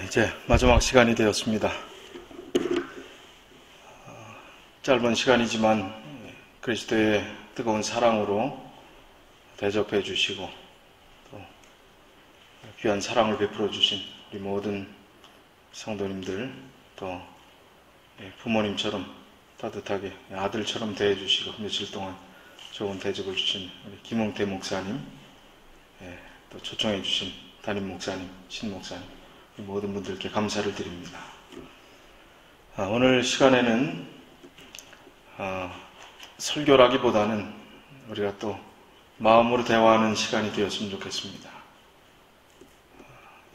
이제 마지막 시간이 되었습니다. 짧은 시간이지만 그리스도의 뜨거운 사랑으로 대접해 주시고 또 귀한 사랑을 베풀어 주신 우리 모든 성도님들, 또 부모님처럼 따뜻하게 아들처럼 대해 주시고 며칠 동안 좋은 대접을 주신 우리 김홍태 목사님, 또 초청해 주신 담임 목사님, 신 목사님, 모든 분들께 감사를 드립니다. 오늘 시간에는 설교라기보다는 우리가 또 마음으로 대화하는 시간이 되었으면 좋겠습니다.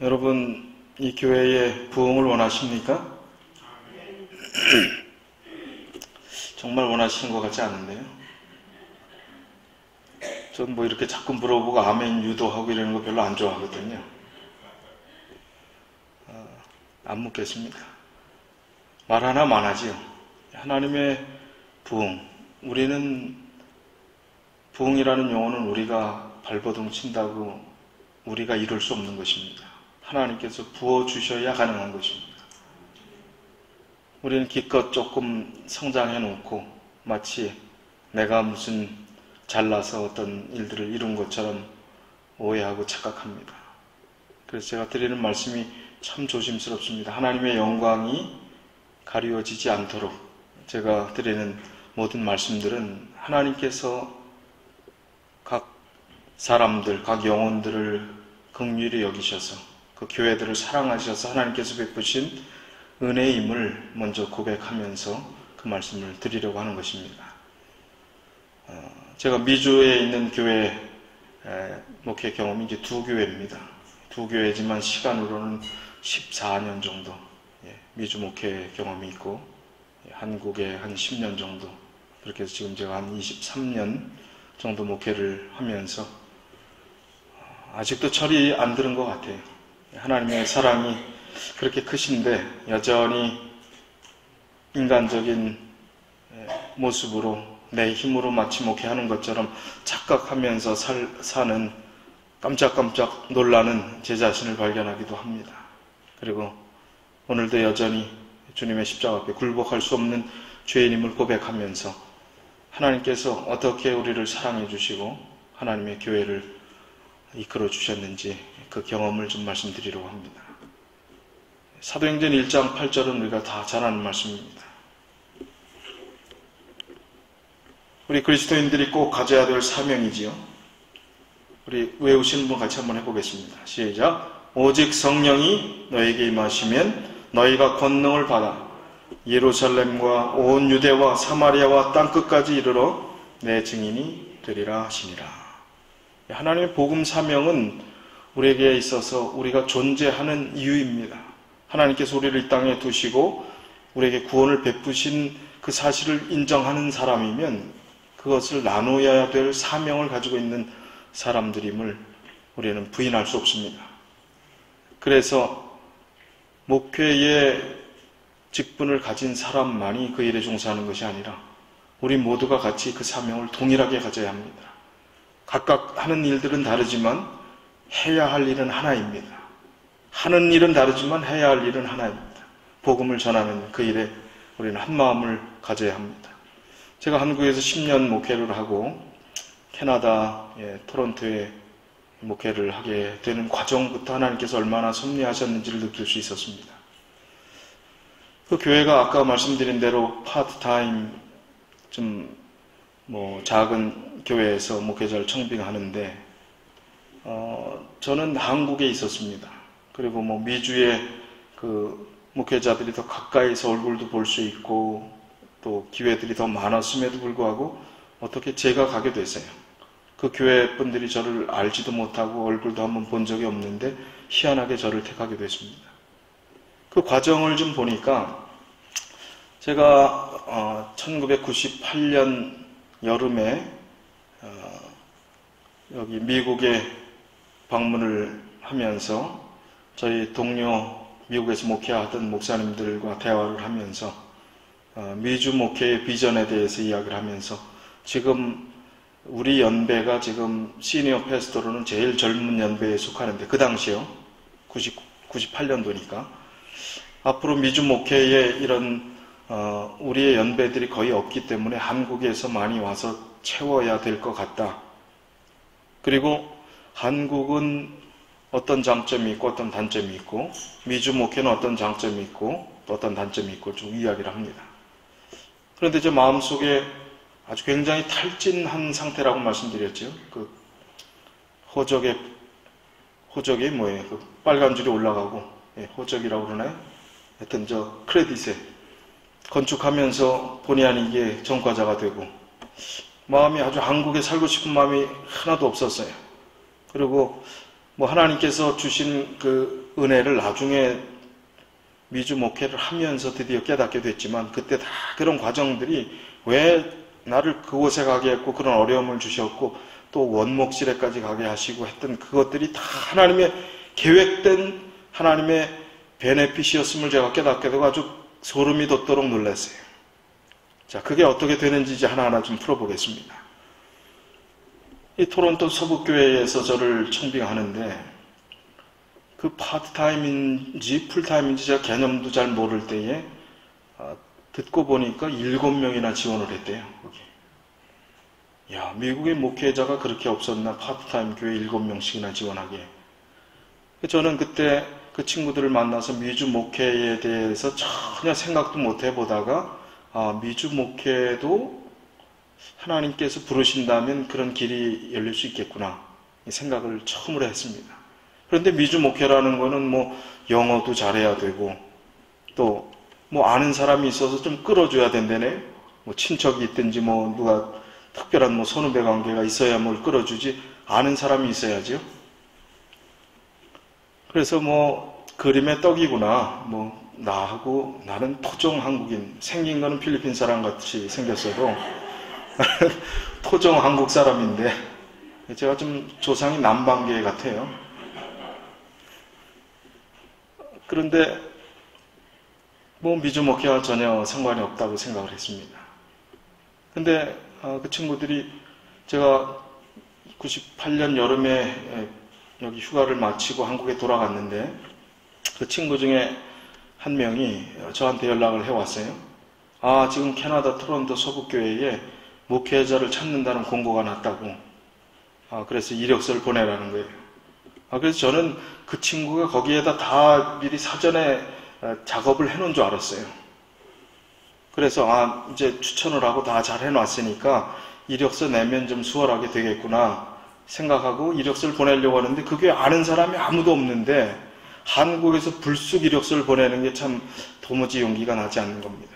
여러분, 이 교회의 부흥을 원하십니까? 정말 원하시는 것 같지 않은데요. 전 뭐 이렇게 자꾸 물어보고 아멘 유도하고 이러는 거 별로 안 좋아하거든요. 안 묻겠습니다. 말 하나만 하지요. 하나님의 부흥. 우리는 부흥이라는 용어는 우리가 발버둥 친다고 우리가 이룰 수 없는 것입니다. 하나님께서 부어주셔야 가능한 것입니다. 우리는 기껏 조금 성장해 놓고 마치 내가 무슨 잘나서 어떤 일들을 이룬 것처럼 오해하고 착각합니다. 그래서 제가 드리는 말씀이 참 조심스럽습니다. 하나님의 영광이 가리워지지 않도록 제가 드리는 모든 말씀들은 하나님께서 각 사람들, 각 영혼들을 긍휼히 여기셔서 그 교회들을 사랑하셔서 하나님께서 베푸신 은혜임을 먼저 고백하면서 그 말씀을 드리려고 하는 것입니다. 제가 미주에 있는 교회 목회 경험이 이제 두 교회입니다. 두 교회지만 시간으로는 14년 정도 미주 목회 경험이 있고 한국에 한 10년 정도, 그렇게 해서 지금 제가 한 23년 정도 목회를 하면서 아직도 철이 안 들은 것 같아요. 하나님의 사랑이 그렇게 크신데 여전히 인간적인 모습으로 내 힘으로 마치 목회하는 것처럼 착각하면서 사는 깜짝깜짝 놀라는 제 자신을 발견하기도 합니다. 그리고 오늘도 여전히 주님의 십자가 앞에 굴복할 수 없는 죄인임을 고백하면서 하나님께서 어떻게 우리를 사랑해 주시고 하나님의 교회를 이끌어 주셨는지 그 경험을 좀 말씀드리려고 합니다. 사도행전 1장 8절은 우리가 다 잘 아는 말씀입니다. 우리 그리스도인들이 꼭 가져야 될 사명이지요. 우리 외우시는 분 같이 한번 해보겠습니다. 시작. 오직 성령이 너에게 임하시면 너희가 권능을 받아 예루살렘과 온 유대와 사마리아와 땅끝까지 이르러 내 증인이 되리라 하시니라. 하나님의 복음 사명은 우리에게 있어서 우리가 존재하는 이유입니다. 하나님께서 우리를 이 땅에 두시고 우리에게 구원을 베푸신 그 사실을 인정하는 사람이면 그것을 나누어야 될 사명을 가지고 있는 사람들임을 우리는 부인할 수 없습니다. 그래서 목회의 직분을 가진 사람만이 그 일에 종사하는 것이 아니라 우리 모두가 같이 그 사명을 동일하게 가져야 합니다. 각각 하는 일들은 다르지만 해야 할 일은 하나입니다. 하는 일은 다르지만 해야 할 일은 하나입니다. 복음을 전하는 그 일에 우리는 한 마음을 가져야 합니다. 제가 한국에서 10년 목회를 하고 캐나다 토론토에 목회를 하게 되는 과정부터 하나님께서 얼마나 섭리하셨는지를 느낄 수 있었습니다. 그 교회가 아까 말씀드린 대로 파트타임 좀 작은 교회에서 목회자를 청빙하는데 저는 한국에 있었습니다. 그리고 미주의 그 목회자들이 더 가까이서 얼굴도 볼 수 있고 또 기회들이 더 많았음에도 불구하고 어떻게 제가 가게 됐어요. 그 교회 분들이 저를 알지도 못하고 얼굴도 한번 본 적이 없는데 희한하게 저를 택하게 됐습니다. 그 과정을 좀 보니까 제가 1998년 여름에 여기 미국에 방문을 하면서 저희 동료 미국에서 목회하던 목사님들과 대화를 하면서 미주 목회의 비전에 대해서 이야기를 하면서 지금 우리 연배가 지금 시니어 패스토로는 제일 젊은 연배에 속하는데 그 당시요 98년도니까. 앞으로 미주 목회에 이런 우리의 연배들이 거의 없기 때문에 한국에서 많이 와서 채워야 될 것 같다. 그리고 한국은 어떤 장점이 있고 어떤 단점이 있고, 미주 목회는 어떤 장점이 있고 또 어떤 단점이 있고 좀 이야기를 합니다. 그런데 제 마음속에 아주 굉장히 탈진한 상태라고 말씀드렸죠. 그 호적이 뭐예요? 그 빨간 줄이 올라가고, 호적이라고 그러나요? 하여튼 저 크레딧에 건축하면서 본의 아니게 전과자가 되고, 마음이 아주 한국에 살고 싶은 마음이 하나도 없었어요. 그리고 뭐 하나님께서 주신 그 은혜를 나중에 미주 목회를 하면서 드디어 깨닫게 됐지만, 그때 다 그런 과정들이 왜 나를 그곳에 가게 했고 그런 어려움을 주셨고 또 원목실에까지 가게 하시고 했던 그것들이 다 하나님의 계획된 하나님의 베네핏이었음을 제가 깨닫게 되고 아주 소름이 돋도록 놀랐어요. 자, 그게 어떻게 되는지 이제 하나하나 좀 풀어보겠습니다. 이 토론토 서북교회에서 저를 청빙하는데, 그 파트타임인지 풀타임인지 제가 개념도 잘 모를 때에 듣고 보니까 7명이나 지원을 했대요. 거기. 야, 미국의 목회자가 그렇게 없었나? 파트타임 교회 7명씩이나 지원하게. 저는 그때 그 친구들을 만나서 미주 목회에 대해서 전혀 생각도 못 해보다가, 미주 목회도 하나님께서 부르신다면 그런 길이 열릴 수 있겠구나, 이 생각을 처음으로 했습니다. 그런데 미주 목회라는 거는 뭐 영어도 잘해야 되고 또 뭐 아는 사람이 있어서 좀 끌어줘야 된다네. 뭐 친척이 있든지 뭐 누가 특별한 뭐 선후배 관계가 있어야 뭘 끌어주지, 아는 사람이 있어야죠. 그래서 뭐 그림의 떡이구나, 뭐 나하고 나는 토종 한국인, 생긴 거는 필리핀 사람 같이 생겼어도 토종 한국 사람인데 제가 좀 조상이 남방계 같아요. 그런데 뭐 미주 목회와 전혀 상관이 없다고 생각을 했습니다. 근데 그 친구들이, 제가 98년 여름에 여기 휴가를 마치고 한국에 돌아갔는데 그 친구 중에 한 명이 저한테 연락을 해왔어요. 지금 캐나다 토론토 서북교회에 목회자를 찾는다는 공고가 났다고. 그래서 이력서를 보내라는 거예요. 그래서 저는 그 친구가 거기에다 다 미리 사전에 작업을 해놓은 줄 알았어요. 그래서 이제 추천을 하고 다 잘 해놨으니까 이력서 내면 좀 수월하게 되겠구나 생각하고 이력서를 보내려고 하는데, 그게 아는 사람이 아무도 없는데 한국에서 불쑥 이력서를 보내는 게 참 도무지 용기가 나지 않는 겁니다.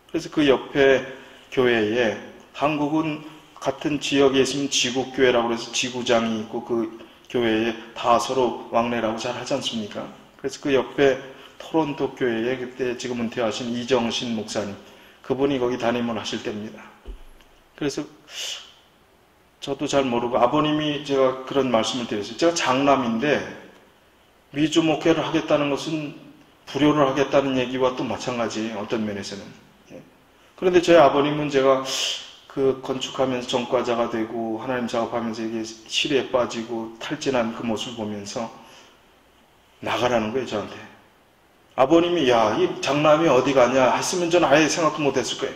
그래서 그 옆에 교회에, 한국은 같은 지역에 있으면 지구교회라고 해서 지구장이 있고 그 교회에 다 서로 왕래라고 잘 하지 않습니까? 그래서 그 옆에 토론토 교회에 그때 지금 은퇴하신 이정신 목사님, 그분이 거기 담임을 하실 때입니다. 그래서 저도 잘 모르고, 아버님이 제가 그런 말씀을 드렸어요. 제가 장남인데 미주 목회를 하겠다는 것은 불효를 하겠다는 얘기와 또 마찬가지예요, 어떤 면에서는. 그런데 저희 아버님은 제가 그 건축하면서 전과자가 되고 하나님 작업하면서 이게 시리에 빠지고 탈진한 그 모습을 보면서 나가라는 거예요, 저한테. 아버님이 야, 이 장남이 어디 가냐 했으면 저는 아예 생각도 못했을 거예요.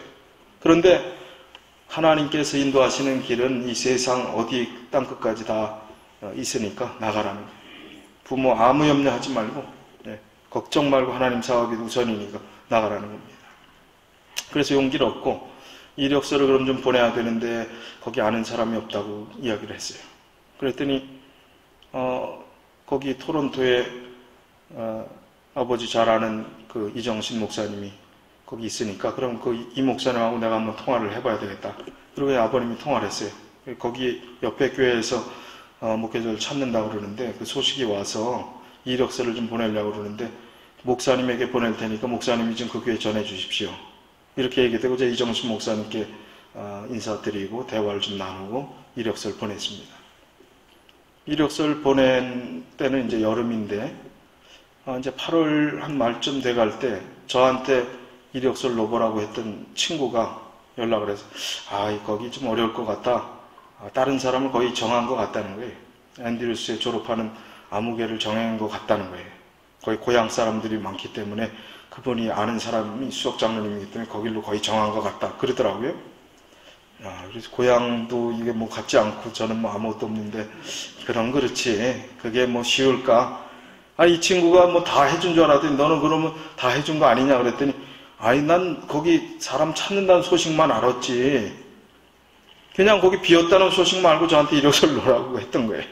그런데 하나님께서 인도하시는 길은 이 세상 어디 땅끝까지 다 있으니까 나가라는 거예요. 부모 아무 염려하지 말고, 걱정 말고 하나님 사업이 우선이니까 나가라는 겁니다. 그래서 용기를 얻고 이력서를 그럼 좀 보내야 되는데 거기 아는 사람이 없다고 이야기를 했어요. 그랬더니 거기 토론토에 아버지 잘 아는 그 이정신 목사님이 거기 있으니까 그럼 이 목사님하고 내가 한번 통화를 해봐야 되겠다. 그리고 아버님이 통화를 했어요. 거기 옆에 교회에서 목회자를 찾는다고 그러는데 그 소식이 와서 이력서를 좀 보내려고 그러는데 목사님에게 보낼 테니까 목사님이 좀 그 교회에 전해 주십시오. 이렇게 얘기되고 제가 이정신 목사님께 인사드리고 대화를 좀 나누고 이력서를 보냈습니다. 이력서를 보낸 때는 이제 여름인데 이제 8월 한 말쯤 돼갈 때 저한테 이력서를 넣어보라고 했던 친구가 연락을 해서 거기 좀 어려울 것 같다. 다른 사람을 거의 정한 것 같다는 거예요. 앤드루스에 졸업하는 아무개를 정한 것 같다는 거예요. 거기 고향 사람들이 많기 때문에 그분이 아는 사람이 수석 장로님이기 때문에 거길로 거의 정한 것 같다 그러더라고요. 그래서 고향도 이게 뭐 같지 않고 저는 뭐 아무것도 없는데 그럼 그렇지 그게 뭐 쉬울까? 이 친구가 뭐 다 해준 줄 알았더니 너는 그러면 다 해준 거 아니냐 그랬더니 난 거기 사람 찾는다는 소식만 알았지 그냥 거기 비었다는 소식만 알고 저한테 이력서를 넣으라고 했던 거예요.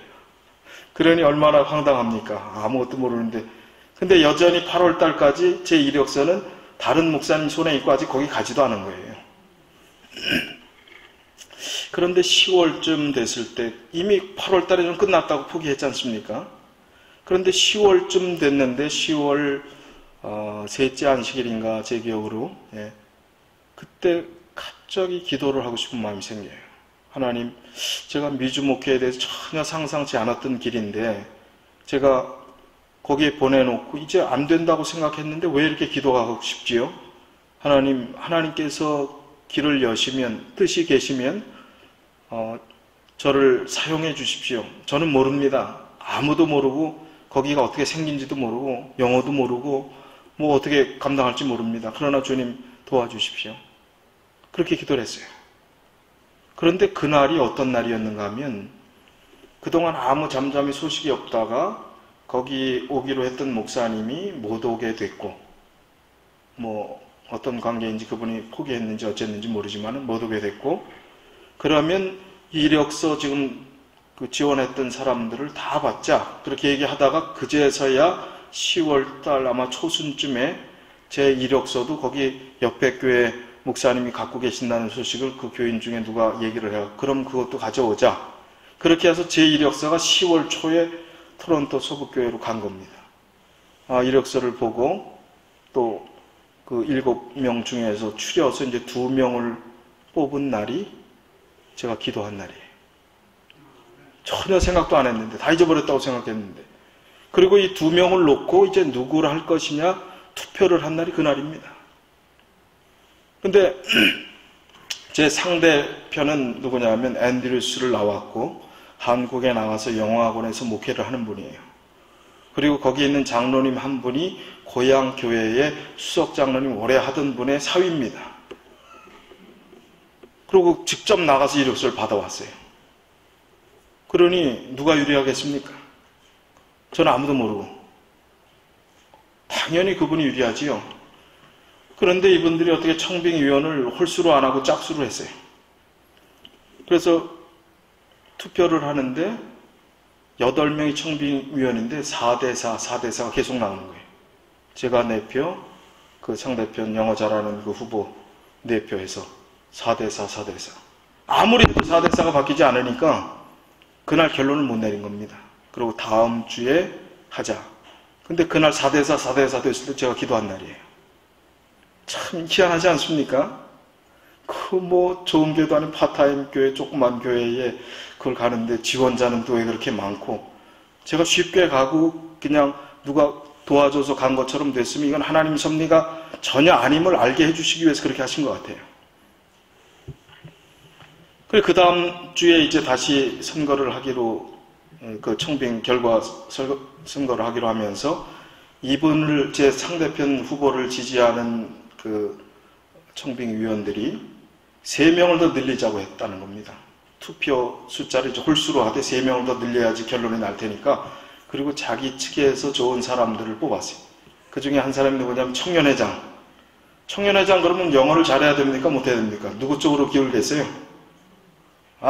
그러니 얼마나 황당합니까? 아무것도 모르는데. 근데 여전히 8월 달까지 제 이력서는 다른 목사님 손에 있고 아직 거기 가지도 않은 거예요. 그런데 10월쯤 됐을 때 이미 8월 달에 좀 끝났다고 포기했지 않습니까? 그런데 10월쯤 됐는데 10월 셋째 안식일인가 제 기억으로 그때 갑자기 기도를 하고 싶은 마음이 생겨요. 하나님, 제가 미주 목회에 대해서 전혀 상상치 않았던 길인데 제가 거기에 보내놓고 이제 안 된다고 생각했는데 왜 이렇게 기도하고 싶지요? 하나님께서 길을 여시면 뜻이 계시면 저를 사용해 주십시오. 저는 모릅니다. 아무도 모르고 거기가 어떻게 생긴지도 모르고 영어도 모르고 뭐 어떻게 감당할지 모릅니다. 그러나 주님 도와주십시오. 그렇게 기도를 했어요. 그런데 그날이 어떤 날이었는가 하면 그동안 아무 잠잠히 소식이 없다가 거기 오기로 했던 목사님이 못 오게 됐고 뭐 어떤 관계인지 그분이 포기했는지 어쨌는지 모르지만 못 오게 됐고 그러면 이력서 지금 그 지원했던 사람들을 다 받자 그렇게 얘기하다가 그제서야 10월달 아마 초순쯤에 제 이력서도 거기 옆에 교회 목사님이 갖고 계신다는 소식을 그 교인 중에 누가 얘기를 해요. 그럼 그것도 가져오자. 그렇게 해서 제 이력서가 10월 초에 토론토 소북교회로 간 겁니다. 이력서를 보고 또 그 7명 중에서 추려서 이제 2명을 뽑은 날이 제가 기도한 날이에요. 전혀 생각도 안 했는데 다 잊어버렸다고 생각했는데 그리고 이 2명을 놓고 이제 누구를 할 것이냐 투표를 한 날이 그날입니다. 근데 제 상대편은 누구냐면 앤드류스를 나왔고 한국에 나와서 영어학원에서 목회를 하는 분이에요. 그리고 거기 있는 장로님 한 분이 고향 교회의 수석 장로님 오래 하던 분의 사위입니다. 그리고 직접 나가서 이력서를 받아왔어요. 그러니 누가 유리하겠습니까? 저는 아무도 모르고. 당연히 그분이 유리하지요. 그런데 이분들이 어떻게 청빙위원을 홀수로 안 하고 짝수로 했어요. 그래서 투표를 하는데 8명이 청빙위원인데 4대4, 4대4가 계속 나오는 거예요. 제가 4표, 그 상대편 영어 잘하는 그 후보 4표에서 4대4, 4대4. 아무리 해도 4대4가 바뀌지 않으니까 그날 결론을 못 내린 겁니다. 그리고 다음 주에 하자. 근데 그날 4대4, 4대4 됐을 때 제가 기도한 날이에요. 참 희한하지 않습니까? 그 뭐 좋은 교회도 아닌 파타임 교회, 조그만 교회에 그걸 가는데 지원자는 또 왜 그렇게 많고 제가 쉽게 가고 그냥 누가 도와줘서 간 것처럼 됐으면 이건 하나님 섭리가 전혀 아님을 알게 해주시기 위해서 그렇게 하신 것 같아요. 그리고 그 다음 주에 이제 다시 선거를 하기로 그 청빙 결과 선거를 하기로 하면서 이분을 제 상대편 후보를 지지하는 그 청빙위원들이 3명을 더 늘리자고 했다는 겁니다. 투표 숫자를 이제 홀수로 하되 3명을 더 늘려야지 결론이 날 테니까. 그리고 자기 측에서 좋은 사람들을 뽑았어요. 그 중에 한 사람이 누구냐면 청년회장. 청년회장 그러면 영어를 잘해야 됩니까? 못해야 됩니까? 누구 쪽으로 기울겠어요?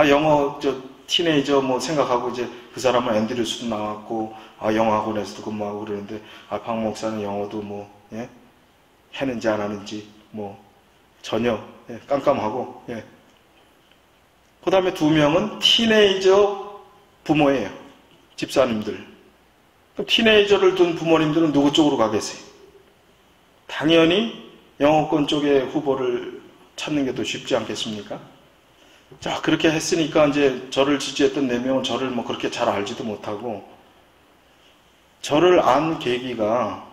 영어 티네이저 뭐 생각하고 이제 그 사람은 앤드류스도 나왔고 영어학원에서도 근무하고 그러는데 박 목사는 영어도 뭐 했는지 안 하는지 뭐 전혀 깜깜하고 그 다음에 2명은 티네이저 부모예요. 집사님들. 그럼 티네이저를 둔 부모님들은 누구 쪽으로 가겠어요? 당연히 영어권 쪽의 후보를 찾는 게 더 쉽지 않겠습니까? 자, 그렇게 했으니까 이제 저를 지지했던 4명은 저를 뭐 그렇게 잘 알지도 못하고 저를 안 계기가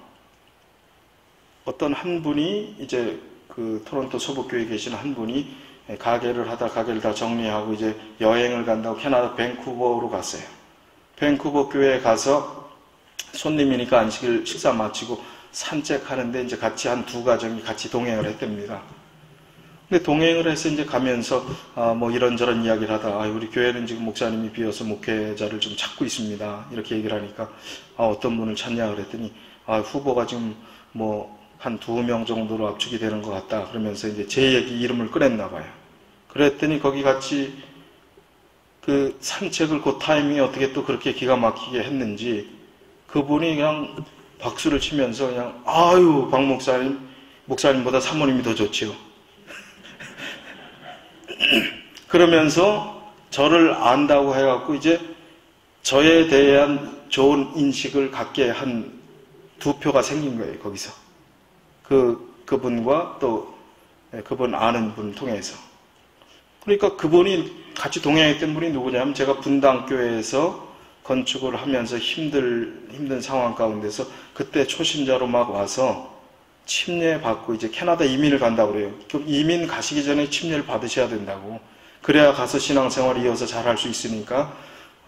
어떤 한 분이 이제 그 토론토 소북교회에 계신 한 분이 가게를 다 정리하고 이제 여행을 간다고 캐나다 밴쿠버로 갔어요. 밴쿠버 교회에 가서 손님이니까 식사 마치고 산책하는데 이제 같이 한 두 가정이 같이 동행을 했답니다. 근데 동행을 해서 이제 가면서 뭐 이런저런 이야기를 하다 우리 교회는 지금 목사님이 비어서 목회자를 좀 찾고 있습니다. 이렇게 얘기를 하니까 어떤 분을 찾냐 그랬더니 후보가 지금 뭐 한 2명 정도로 압축이 되는 것 같다. 그러면서 이제 제 얘기 이름을 꺼냈나 봐요. 그랬더니 거기 같이 그 산책을 그 타이밍에 어떻게 또 그렇게 기가 막히게 했는지 그분이 그냥 박수를 치면서 그냥 박 목사님보다 사모님이 더 좋지요. 그러면서 저를 안다고 해갖고 이제 저에 대한 좋은 인식을 갖게 한 두 표가 생긴 거예요, 거기서. 그분과 또 그분 아는 분 통해서. 그러니까 그분이 같이 동행했던 분이 누구냐면 제가 분당교회에서 건축을 하면서 힘든 상황 가운데서 그때 초신자로 막 와서 침례받고 이제 캐나다 이민을 간다고 그래요. 그럼 이민 가시기 전에 침례를 받으셔야 된다고. 그래야 가서 신앙생활 이어서 잘할 수 있으니까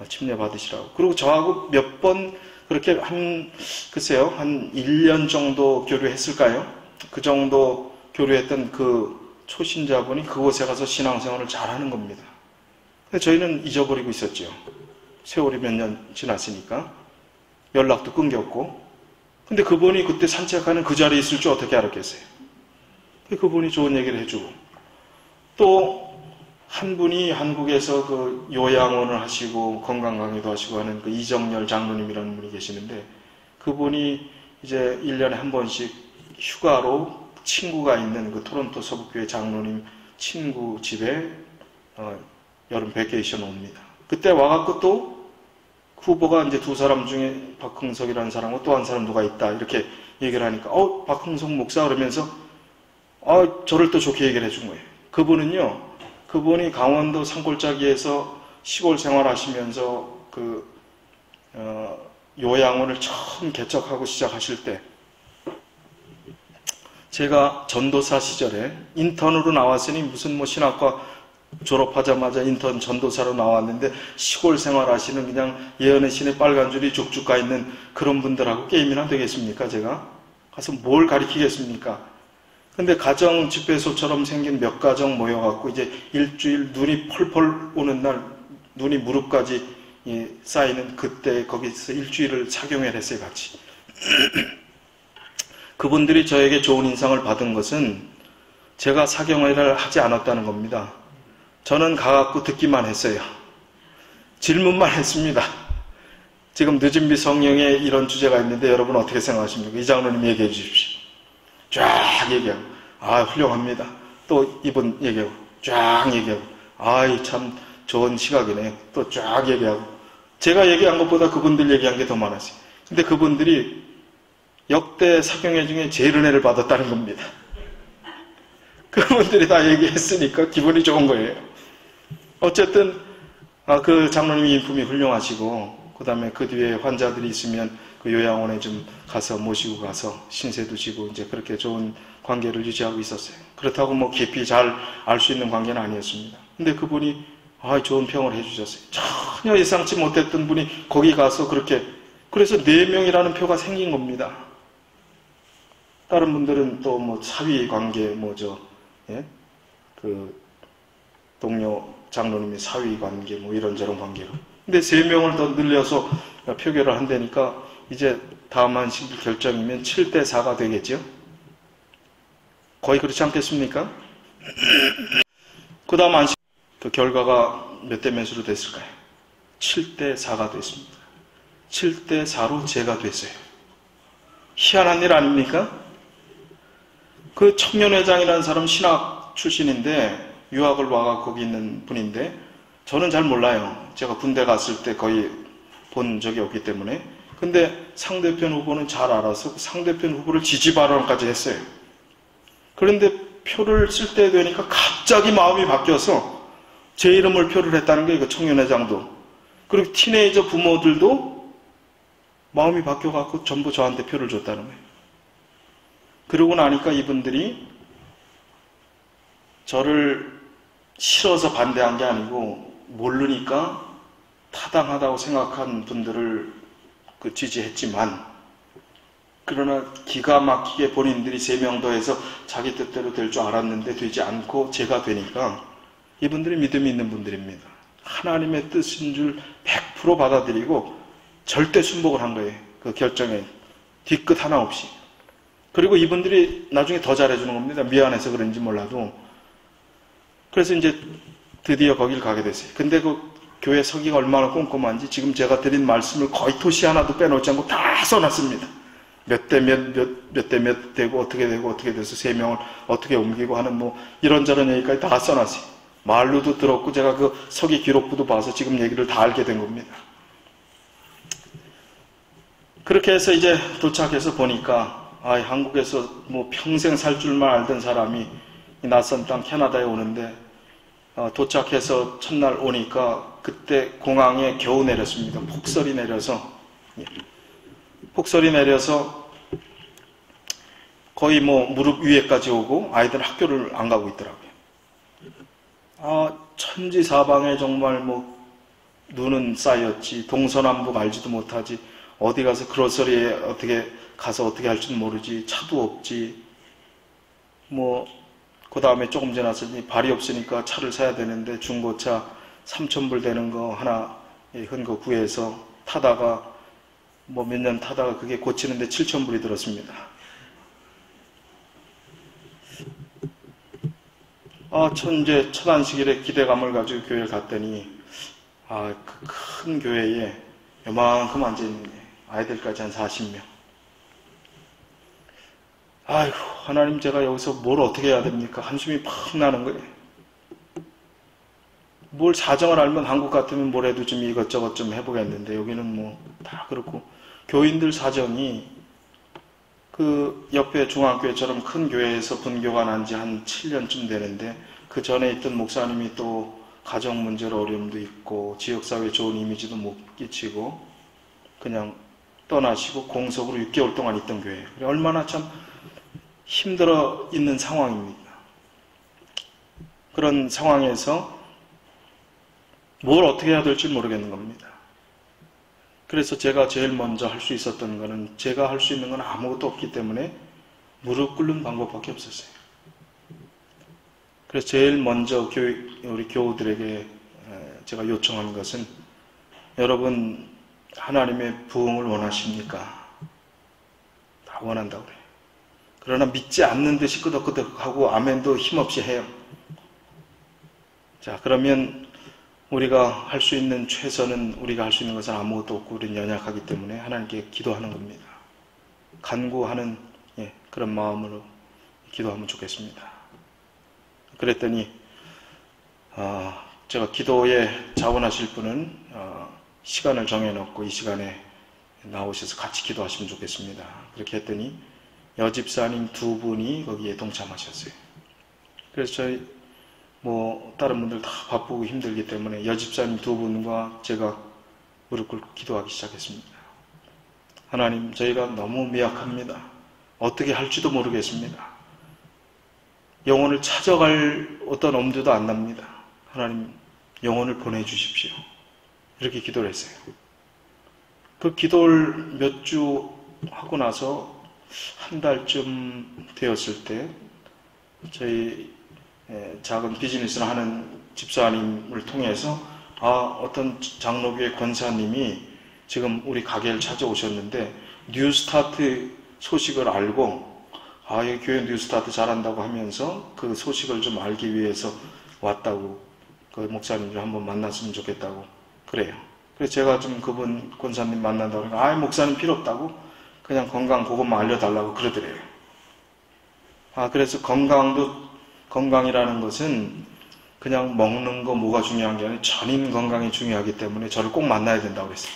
침례 받으시라고. 그리고 저하고 몇 번 그렇게 글쎄요, 한 1년 정도 교류했을까요? 그 정도 교류했던 그 초신자분이 그곳에 가서 신앙생활을 잘하는 겁니다. 근데 저희는 잊어버리고 있었죠. 세월이 몇 년 지났으니까. 연락도 끊겼고. 근데 그분이 그때 산책하는 그 자리에 있을 줄 어떻게 알았겠어요? 그분이 좋은 얘기를 해주고. 또 한 분이 한국에서 그 요양원을 하시고 건강 강의도 하시고 하는 그 이정열 장로님이라는 분이 계시는데 그분이 이제 1년에 한 번씩 휴가로 친구가 있는 그 토론토 서북교회 장로님 친구 집에 여름 베케이션 옵니다. 그때 와갖고 또 후보가 이제 두 사람 중에 박흥석이라는 사람과 또 한 사람 누가 있다 이렇게 얘기를 하니까 박흥석 목사 그러면서 저를 또 좋게 얘기를 해준 거예요. 그분이 강원도 산골짜기에서 시골 생활하시면서 요양원을 처음 개척하고 시작하실 때 제가 전도사 시절에 인턴으로 나왔으니 무슨 뭐 신학과 졸업하자마자 인턴 전도사로 나왔는데 시골 생활하시는 그냥 예언의 신의 빨간 줄이 쭉쭉 가 있는 그런 분들하고 게임이나 되겠습니까? 제가 가서 뭘 가르치겠습니까? 근데 가정 집회소처럼 생긴 몇 가정 모여갖고 이제 일주일 눈이 펄펄 오는 날 눈이 무릎까지 쌓이는 그때 거기서 일주일을 사경회를 했어요, 같이. 그분들이 저에게 좋은 인상을 받은 것은 제가 사경회를 하지 않았다는 겁니다. 저는 가갖고 듣기만 했어요. 질문만 했습니다. 지금 늦은 비 성령에 이런 주제가 있는데 여러분 어떻게 생각하십니까? 이 장로님 얘기해 주십시오. 쫙 얘기하고 훌륭합니다. 또 이분 얘기하고 쫙 얘기하고 참 좋은 시각이네. 또 쫙 얘기하고 제가 얘기한 것보다 그분들 얘기한 게 더 많았어요. 근데 그분들이 역대 사경회 중에 제일 은혜를 받았다는 겁니다. 그분들이 다 얘기했으니까 기분이 좋은 거예요. 어쨌든 그 장로님이 인품이 훌륭하시고 그 다음에 그 뒤에 환자들이 있으면 그 요양원에 좀 가서 모시고 가서 신세도 지고 이제 그렇게 좋은 관계를 유지하고 있었어요. 그렇다고 뭐 깊이 잘 알 수 있는 관계는 아니었습니다. 근데 그분이 좋은 평을 해주셨어요. 전혀 예상치 못했던 분이 거기 가서 그래서 4명이라는 표가 생긴 겁니다. 다른 분들은 또 뭐 사위 관계 그 동료 장로님의 사위 관계 뭐 이런저런 관계로. 근데 3명을 더 늘려서 표결을 한다니까 이제 다음 안식 결정이면 7대4가 되겠죠? 거의 그렇지 않겠습니까? 그 다음 안식 그 결과가 몇 대 몇으로 됐을까요? 7대4가 됐습니다. 7대4로 제가 됐어요. 희한한 일 아닙니까? 그 청년회장이라는 사람 신학 출신인데 유학을 와가 거기 있는 분인데 저는 잘 몰라요. 제가 군대 갔을 때 거의 본 적이 없기 때문에. 근데 상대편 후보는 잘 알아서 상대편 후보를 지지 발언까지 했어요. 그런데 표를 쓸 때 되니까 갑자기 마음이 바뀌어서 제 이름을 표를 했다는 게 이거 청년회장도. 그리고 티네이저 부모들도 마음이 바뀌어갖고 전부 저한테 표를 줬다는 거예요. 그러고 나니까 이분들이 저를 싫어서 반대한 게 아니고 모르니까 타당하다고 생각한 분들을 지지했지만, 그러나 기가 막히게 본인들이 3명 더해서 자기 뜻대로 될 줄 알았는데 되지 않고 제가 되니까 이분들이 믿음이 있는 분들입니다. 하나님의 뜻인 줄 100% 받아들이고 절대 순복을 한 거예요. 그 결정에 뒤끝 하나 없이. 그리고 이분들이 나중에 더 잘해주는 겁니다. 미안해서 그런지 몰라도. 그래서 이제 드디어 거길 가게 됐어요. 근데 그 교회 서기가 얼마나 꼼꼼한지 지금 제가 드린 말씀을 거의 토시 하나도 빼놓지 않고 다 써놨습니다. 몇 대 몇 되고 어떻게 돼서 3명을 어떻게 옮기고 하는 뭐 이런저런 얘기까지 다 써놨어요. 말로도 들었고 제가 그 서기 기록부도 봐서 지금 얘기를 다 알게 된 겁니다. 그렇게 해서 이제 도착해서 보니까 한국에서 뭐 평생 살 줄만 알던 사람이 낯선 땅 캐나다에 오는데 도착해서 첫날 오니까 그때 공항에 겨우 내렸습니다. 폭설이 내려서 거의 뭐 무릎 위에까지 오고 아이들 학교를 안 가고 있더라고요. 천지사방에 정말 뭐 눈은 쌓였지 동서남북 알지도 못하지 어디 가서 그로서리에 어떻게 가서 어떻게 할지도 모르지 차도 없지 뭐 그 다음에 조금 지났으니 발이 없으니까 차를 사야 되는데 중고차 3,000불 되는 거 하나 흔거 구해서 타다가 뭐 몇 년 타다가 그게 고치는데 7,000불이 들었습니다. 첫 안식일에 기대감을 가지고 교회를 갔더니 그 큰 교회에 요만큼 앉아있는 아이들까지 한 40명. 아이고 하나님 제가 여기서 뭘 어떻게 해야 됩니까? 한숨이 팍 나는 거예요. 뭘 사정을 알면 한국 같으면 뭐래도 좀 이것저것 좀 해보겠는데 여기는 뭐 다 그렇고 교인들 사정이 그 옆에 중앙교회처럼 큰 교회에서 분교가 난 지 한 7년쯤 되는데 그 전에 있던 목사님이 또 가정 문제로 어려움도 있고 지역사회에 좋은 이미지도 못 끼치고 그냥 떠나시고 공석으로 6개월 동안 있던 교회예요. 얼마나 참 힘들어 있는 상황입니다. 그런 상황에서 뭘 어떻게 해야 될지 모르겠는 겁니다. 그래서 제가 제일 먼저 할 수 있었던 거는 제가 할 수 있는 건 아무것도 없기 때문에 무릎 꿇는 방법밖에 없었어요. 그래서 제일 먼저 우리 교우들에게 제가 요청한 것은 여러분 하나님의 부흥을 원하십니까? 다 원한다고 그래요. 그러나 믿지 않는 듯이 끄덕끄덕하고 아멘도 힘없이 해요. 자 그러면 우리가 할 수 있는 최선은 우리가 할 수 있는 것은 아무것도 없고 우리는 연약하기 때문에 하나님께 기도하는 겁니다. 간구하는 그런 마음으로 기도하면 좋겠습니다. 그랬더니 제가 기도에 자원하실 분은 시간을 정해놓고 이 시간에 나오셔서 같이 기도하시면 좋겠습니다. 그렇게 했더니 여집사님 2분이 거기에 동참하셨어요. 그래서 저희 다른 분들 다 바쁘고 힘들기 때문에 여집사님 2분과 제가 무릎 꿇고 기도하기 시작했습니다. 하나님, 저희가 너무 미약합니다. 어떻게 할지도 모르겠습니다. 영혼을 찾아갈 어떤 엄두도 안 납니다. 하나님, 영혼을 보내주십시오. 이렇게 기도를 했어요. 그 기도를 몇 주 하고 나서 한 달쯤 되었을 때 저희 작은 비즈니스를 하는 집사님을 통해서 어떤 장로교회 권사님이 지금 우리 가게를 찾아오셨는데 뉴스타트 소식을 알고 이 교회 뉴스타트 잘한다고 하면서 그 소식을 좀 알기 위해서 왔다고 그 목사님을 한번 만났으면 좋겠다고 그래요. 그래서 제가 좀 그분 권사님 만난다고 그러니까 목사님 필요 없다고 그냥 건강 그것만 알려달라고 그러더래요. 그래서 건강이라는 것은 그냥 먹는 거 뭐가 중요한 게 아니라 전인 건강이 중요하기 때문에 저를 꼭 만나야 된다고 그랬어요.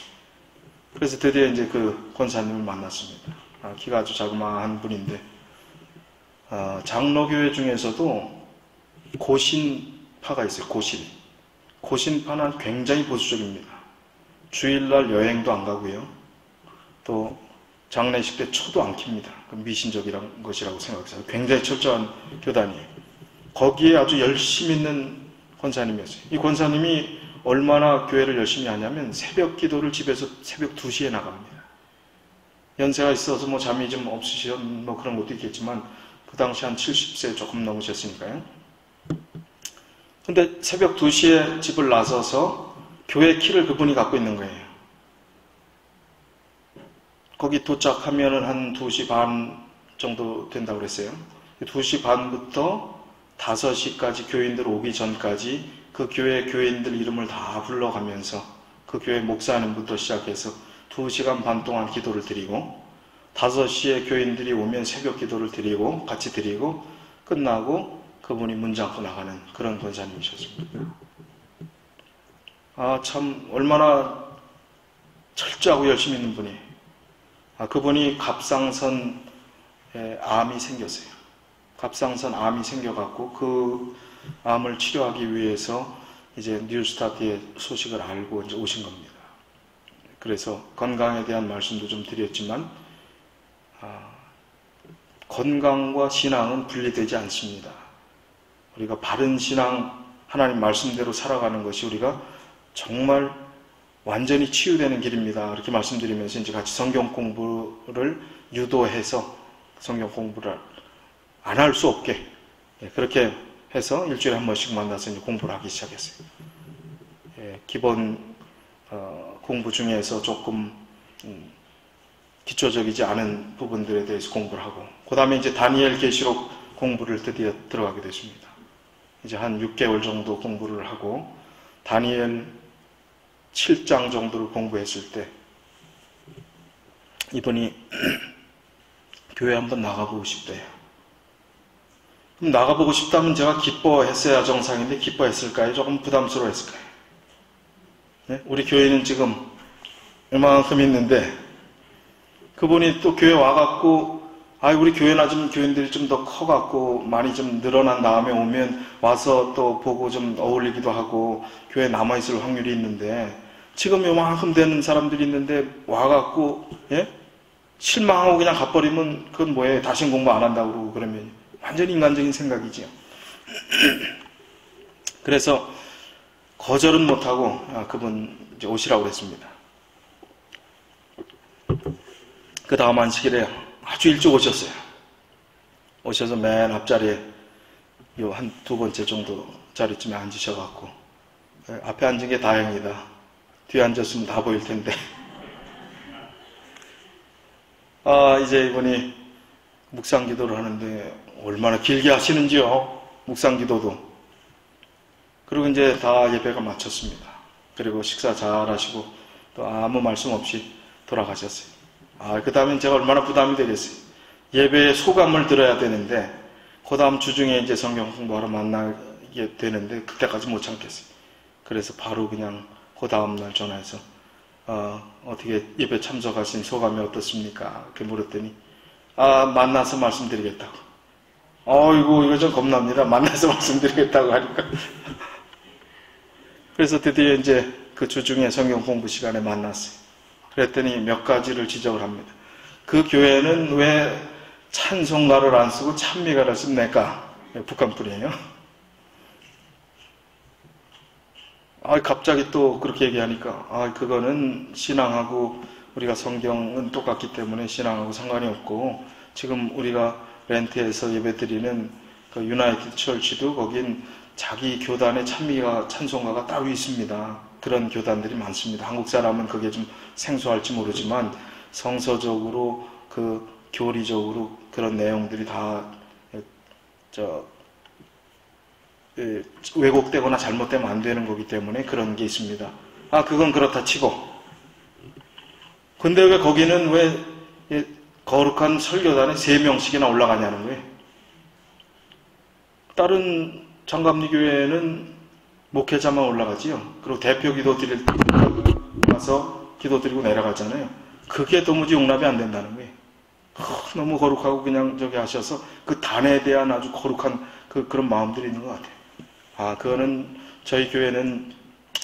그래서 드디어 이제 그 권사님을 만났습니다. 키가 아주 자그마한 분인데 장로교회 중에서도 고신파가 있어요. 고신파는 굉장히 보수적입니다. 주일날 여행도 안 가고요. 또 장례식 때 초도 안 킵니다. 미신적이란 것이라고 생각해서 굉장히 철저한 교단이에요. 거기에 아주 열심히 있는 권사님이었어요. 이 권사님이 얼마나 교회를 열심히 하냐면 새벽 기도를 집에서 새벽 2시에 나갑니다. 연세가 있어서 뭐 잠이 좀 없으신 뭐 그런 것도 있겠지만 그 당시 한 70세 조금 넘으셨으니까요. 근데 새벽 2시에 집을 나서서 교회 키를 그분이 갖고 있는 거예요. 거기 도착하면은 한 2시 반 정도 된다고 그랬어요. 2시 반부터 5시까지 교인들 오기 전까지 그 교회 교인들 이름을 다 불러가면서 그 교회 목사님부터 시작해서 2시간 반 동안 기도를 드리고 5시에 교인들이 오면 새벽 기도를 드리고 같이 드리고 끝나고 그분이 문 잠고 나가는 그런 권사님이셨습니다. 참 얼마나 철저하고 열심히 있는 분이에요. 그분이 갑상선에 암이 생겼어요. 갑상선 암이 생겨갖고 그 암을 치료하기 위해서 이제 뉴스타트의 소식을 알고 이제 오신 겁니다. 그래서 건강에 대한 말씀도 좀 드렸지만 건강과 신앙은 분리되지 않습니다. 우리가 바른 신앙, 하나님 말씀대로 살아가는 것이 우리가 정말 완전히 치유되는 길입니다. 이렇게 말씀드리면서 이제 같이 성경 공부를 유도해서 성경 공부를 안 할 수 없게 그렇게 해서 일주일에 한 번씩 만나서 이제 공부를 하기 시작했어요. 기본 공부 중에서 조금 기초적이지 않은 부분들에 대해서 공부를 하고 그 다음에 이제 다니엘 계시록 공부를 드디어 들어가게 됐습니다. 이제 한 6개월 정도 공부를 하고 다니엘 7장 정도를 공부했을 때 이분이 교회 한번 나가보고 싶대요. 그럼 나가보고 싶다면 제가 기뻐했어야 정상인데 기뻐했을까요? 조금 부담스러웠을까요? 네? 우리 교회는 지금 이만큼 있는데 그분이 또 교회 와갖고 우리 교회나 좀 교인들이 좀 더 커갖고 많이 좀 늘어난 다음에 오면 와서 또 보고 좀 어울리기도 하고 교회에 남아있을 확률이 있는데 지금 요만큼 되는 사람들이 있는데 와갖고 실망하고 그냥 가버리면 그건 뭐예요? 다신 공부 안 한다고 그러고 그러면 완전히 인간적인 생각이지요. 그래서 거절은 못하고 그분 이제 오시라고 그랬습니다. 그 다음 안식일에 아주 일찍 오셨어요. 오셔서 맨 앞자리에 요 한 2번째 정도 자리쯤에 앉으셔갖고 앞에 앉은 게 다행이다. 뒤에 앉았으면 다 보일 텐데. 이제 이분이 묵상 기도를 하는데 얼마나 길게 하시는지요. 묵상 기도도. 그리고 이제 다 예배가 마쳤습니다. 그리고 식사 잘 하시고 또 아무 말씀 없이 돌아가셨어요. 그 다음엔 제가 얼마나 부담이 되겠어요. 예배의 소감을 들어야 되는데 그 다음 주중에 이제 성경 공부하러 만나게 되는데 그때까지 못 참겠어요. 그래서 바로 그냥 그 다음날 전화해서 어떻게 예배 참석하신 소감이 어떻습니까? 이렇게 물었더니 만나서 말씀드리겠다고. 이거 좀 겁납니다. 만나서 말씀드리겠다고 하니까. 그래서 드디어 이제 그 주중에 성경 공부 시간에 만났어요. 그랬더니 몇 가지를 지적을 합니다. 그 교회는 왜 찬송가를 안 쓰고 찬미가를 씁니까? 북한 분이에요. 갑자기 또 그렇게 얘기하니까 그거는 신앙하고 우리가 성경은 똑같기 때문에 신앙하고 상관이 없고 지금 우리가 렌트해서 예배드리는 그 유나이티드 철치도 거긴 자기 교단의 찬송가가 따로 있습니다. 그런 교단들이 많습니다. 한국 사람은 그게 좀 생소할지 모르지만 성서적으로 그 교리적으로 그런 내용들이 다 왜곡되거나 잘못되면 안 되는 거기 때문에 그런 게 있습니다. 그건 그렇다 치고 근데 왜 거기는 왜 거룩한 설교단에 3명씩이나 올라가냐는 거예요. 다른 장감리 교회는 목회자만 올라가지요. 그리고 대표 기도 드릴 때 가서 기도 드리고 내려가잖아요. 그게 도무지 용납이 안 된다는 거예요. 너무 거룩하고 그냥 저기 하셔서 그 단에 대한 아주 거룩한 그런 마음들이 있는 것 같아요. 그거는 저희 교회는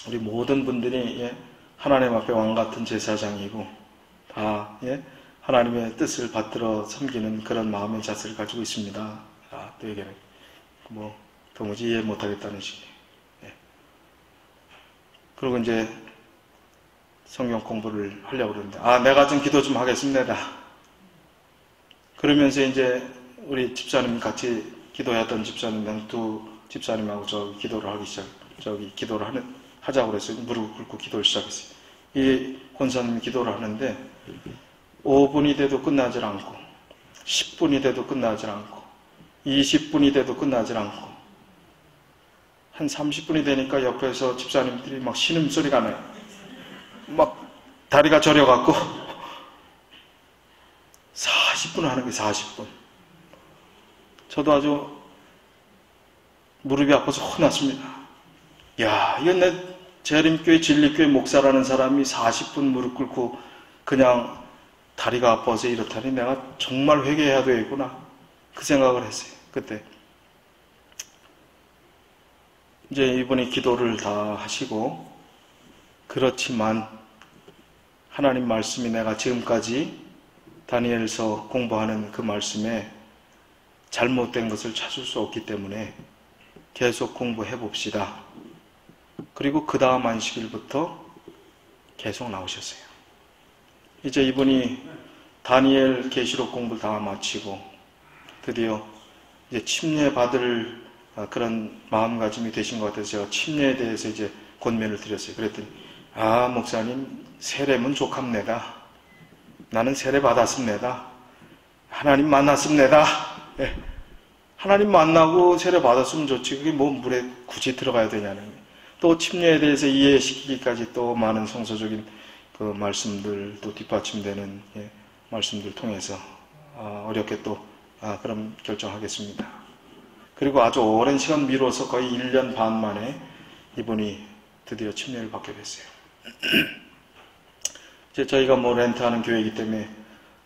우리 모든 분들이 하나님 앞에 왕 같은 제사장이고 다 하나님의 뜻을 받들어 섬기는 그런 마음의 자세를 가지고 있습니다. 또 얘기는 도무지 이해 못하겠다는 식이에요. 그리고 이제 성경 공부를 하려고 그러는데 내가 좀 기도 좀 하겠습니다. 그러면서 이제 우리 집사님 같이 기도했던 집사님이랑 두 집사님하고 기도를 하자고 그래서 무릎 꿇고 기도를 시작했어요. 이 권사님이 기도를 하는데 5분이 돼도 끝나질 않고 10분이 돼도 끝나질 않고 20분이 돼도 끝나질 않고 한 30분이 되니까 옆에서 집사님들이 막 신음소리가 나요. 막 다리가 저려갖고 40분 하는 게 40분. 저도 아주 무릎이 아파서 혼났습니다. 야, 이건 내 재림교회 진리교회 목사라는 사람이 40분 무릎 꿇고 그냥 다리가 아파서 이렇다니 내가 정말 회개해야 되겠구나. 그 생각을 했어요. 그때. 이제 이분이 기도를 다 하시고, 그렇지만 하나님 말씀이 내가 지금까지 다니엘서 공부하는 그 말씀에 잘못된 것을 찾을 수 없기 때문에 계속 공부해 봅시다. 그리고 그 다음 안식일부터 계속 나오셨어요. 이제 이분이 다니엘 계시록 공부를 다 마치고 드디어 이제 침례 받을 그런 마음가짐이 되신 것 같아서 제가 침례에 대해서 이제 권면을 드렸어요. 그랬더니 목사님 세례문 족합니다. 나는 세례 받았습니다. 하나님 만났습니다. 네. 하나님 만나고 세례 받았으면 좋지. 그게 뭐 물에 굳이 들어가야 되냐는 거예요. 또 침례에 대해서 이해시키기까지 또 많은 성서적인 그 말씀들 또 뒷받침되는 말씀들 통해서 어렵게 또 그럼 결정하겠습니다. 그리고 아주 오랜 시간 미뤄서 거의 1년 반 만에 이분이 드디어 침례를 받게 됐어요. 이제 저희가 뭐 렌트하는 교회이기 때문에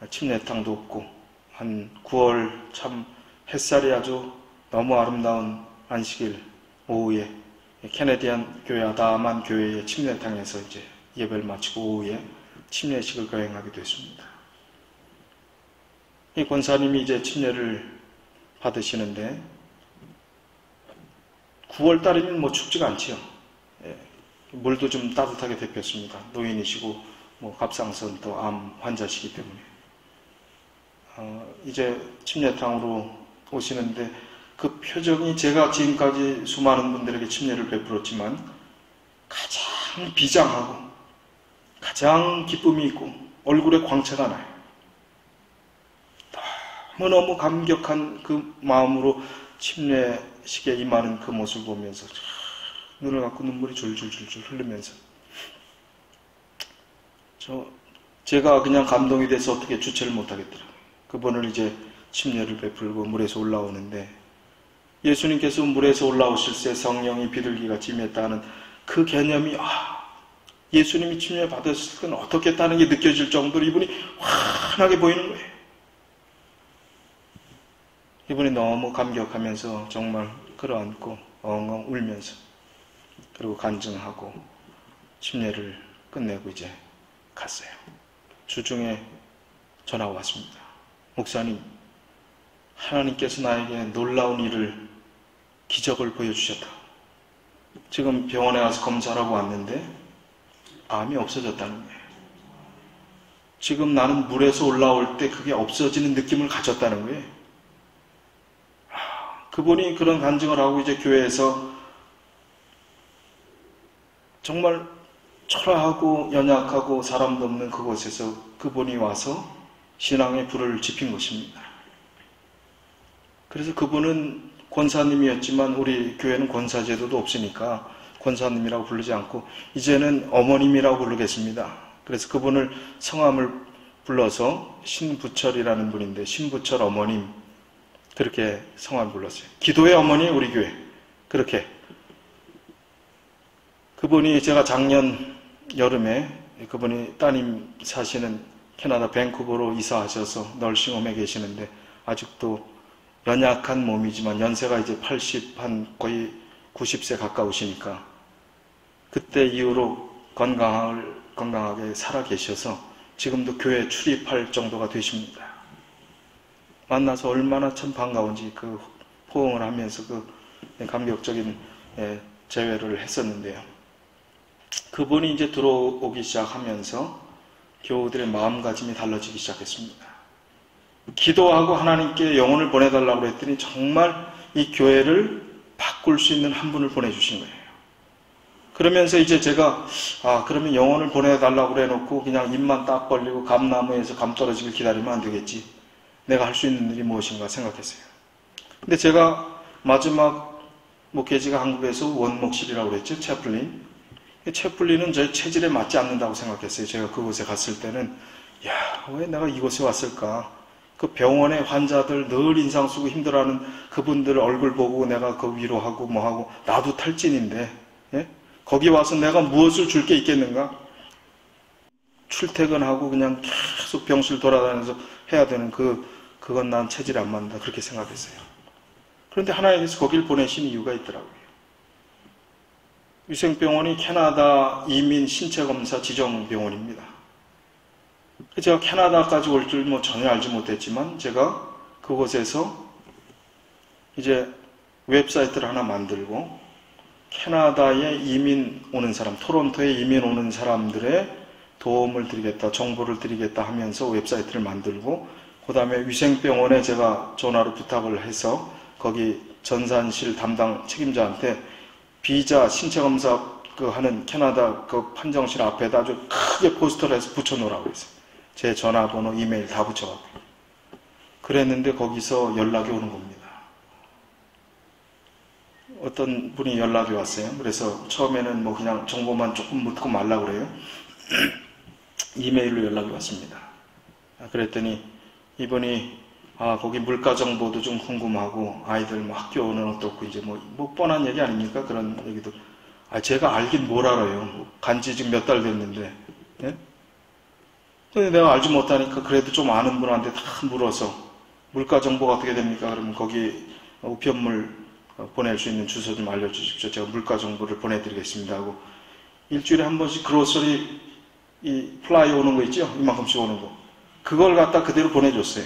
침례탕도 없고 한 9월 참 햇살이 아주 너무 아름다운 안식일 오후에 캐네디안 교회 아담한 교회의 침례탕에서 이제 예배를 마치고 오후에 침례식을 거행하게 됐습니다. 이 권사님이 이제 침례를 받으시는데 9월 달이면 뭐 춥지가 않지요. 물도 좀 따뜻하게 데폈습니다. 노인이시고 뭐 갑상선 또 암 환자시기 때문에 이제 침례탕으로 오시는데 그 표정이 제가 지금까지 수많은 분들에게 침례를 베풀었지만 가장 비장하고 가장 기쁨이 있고 얼굴에 광채가 나요. 너무너무 감격한 그 마음으로 침례식에 임하는 그 모습을 보면서 눈을 감고 눈물이 줄줄줄줄 흐르면서 제가 그냥 감동이 돼서 어떻게 주체를 못하겠더라고요. 그분을 이제 침례를 베풀고 물에서 올라오는데 예수님께서 물에서 올라오실 때 성령이 비둘기같이 임했다는 그 개념이 예수님이 침례 받았을 때는 어떻겠다는 게 느껴질 정도로 이분이 환하게 보이는 거예요. 이분이 너무 감격하면서 정말 끌어안고 엉엉 울면서 그리고 간증하고 침례를 끝내고 이제 갔어요. 주중에 전화가 왔습니다. 목사님, 하나님께서 나에게 놀라운 일을 기적을 보여주셨다. 지금 병원에 가서 검사하고 왔는데 암이 없어졌다는 거예요. 지금 나는 물에서 올라올 때 그게 없어지는 느낌을 가졌다는 거예요. 그분이 그런 간증을 하고 이제 교회에서 정말 초라하고 연약하고 사람도 없는 그곳에서 그분이 와서 신앙의 불을 지핀 것입니다. 그래서 그분은 권사님이었지만 우리 교회는 권사제도도 없으니까 권사님이라고 부르지 않고 이제는 어머님이라고 부르겠습니다. 그래서 그분을 성함을 불러서 신부철이라는 분인데 신부철 어머님 그렇게 성함을 불렀어요. 기도의 어머니 우리 교회 그렇게 그분이 제가 작년 여름에 그분이 따님 사시는 캐나다 밴쿠버로 이사하셔서 널싱홈에 계시는데 아직도 연약한 몸이지만 연세가 이제 80, 한 거의 90세 가까우시니까 그때 이후로 건강하게 살아 계셔서 지금도 교회에 출입할 정도가 되십니다. 만나서 얼마나 참 반가운지 그 포옹을 하면서 그 감격적인 재회를 했었는데요. 그분이 이제 들어오기 시작하면서 교우들의 마음가짐이 달라지기 시작했습니다. 기도하고 하나님께 영혼을 보내달라고 했더니 정말 이 교회를 바꿀 수 있는 한 분을 보내주신 거예요. 그러면서 이제 제가 그러면 영혼을 보내달라고 그래 놓고 그냥 입만 딱 벌리고 감나무에서 감 떨어지길 기다리면 안 되겠지. 내가 할 수 있는 일이 무엇인가 생각했어요. 근데 제가 마지막 목회지가 한국에서 원목실이라고 그랬죠. 채플린. 채플린은 저의 체질에 맞지 않는다고 생각했어요. 제가 그곳에 갔을 때는 왜 내가 이곳에 왔을까? 그 병원의 환자들 늘 인상 쓰고 힘들어하는 그분들 얼굴 보고 내가 그 위로하고 뭐하고 나도 탈진인데 거기 와서 내가 무엇을 줄 게 있겠는가? 출퇴근하고 그냥 계속 병실 돌아다니면서 해야 되는 그건 난 체질이 안 맞는다. 그렇게 생각했어요. 그런데 하나님께서 거길 보내신 이유가 있더라고요. 위생병원이 캐나다 이민 신체검사 지정병원입니다. 제가 캐나다까지 올 줄 전혀 알지 못했지만 제가 그곳에서 이제 웹사이트를 하나 만들고 캐나다에 이민 오는 사람, 토론토에 이민 오는 사람들의 도움을 드리겠다, 정보를 드리겠다 하면서 웹사이트를 만들고 그 다음에 위생병원에 제가 전화로 부탁을 해서 거기 전산실 담당 책임자한테 비자 신체검사 하는 캐나다 그 판정실 앞에다 아주 크게 포스터를 해서 붙여놓으라고 했어요. 제 전화번호, 이메일 다 붙여갖고. 그랬는데 거기서 연락이 오는 겁니다. 어떤 분이 연락이 왔어요. 그래서 처음에는 그냥 정보만 조금 묻고 말라고 그래요. 이메일로 연락이 왔습니다. 그랬더니 이분이 거기 물가 정보도 좀 궁금하고 아이들 학교는 어떻고 이제 뻔한 얘기 아닙니까? 그런 얘기도. 제가 알긴 뭘 알아요. 간지 지금 몇 달 됐는데. 예? 근데 내가 알지 못하니까 그래도 좀 아는 분한테 다 물어서 물가 정보가 어떻게 됩니까? 그러면 거기 우편물 보낼 수 있는 주소 좀 알려주십시오. 제가 물가 정보를 보내드리겠습니다 하고 일주일에 한 번씩 그로서리 이 플라이 오는 거 있죠? 이만큼씩 오는 거. 그걸 갖다 그대로 보내줬어요.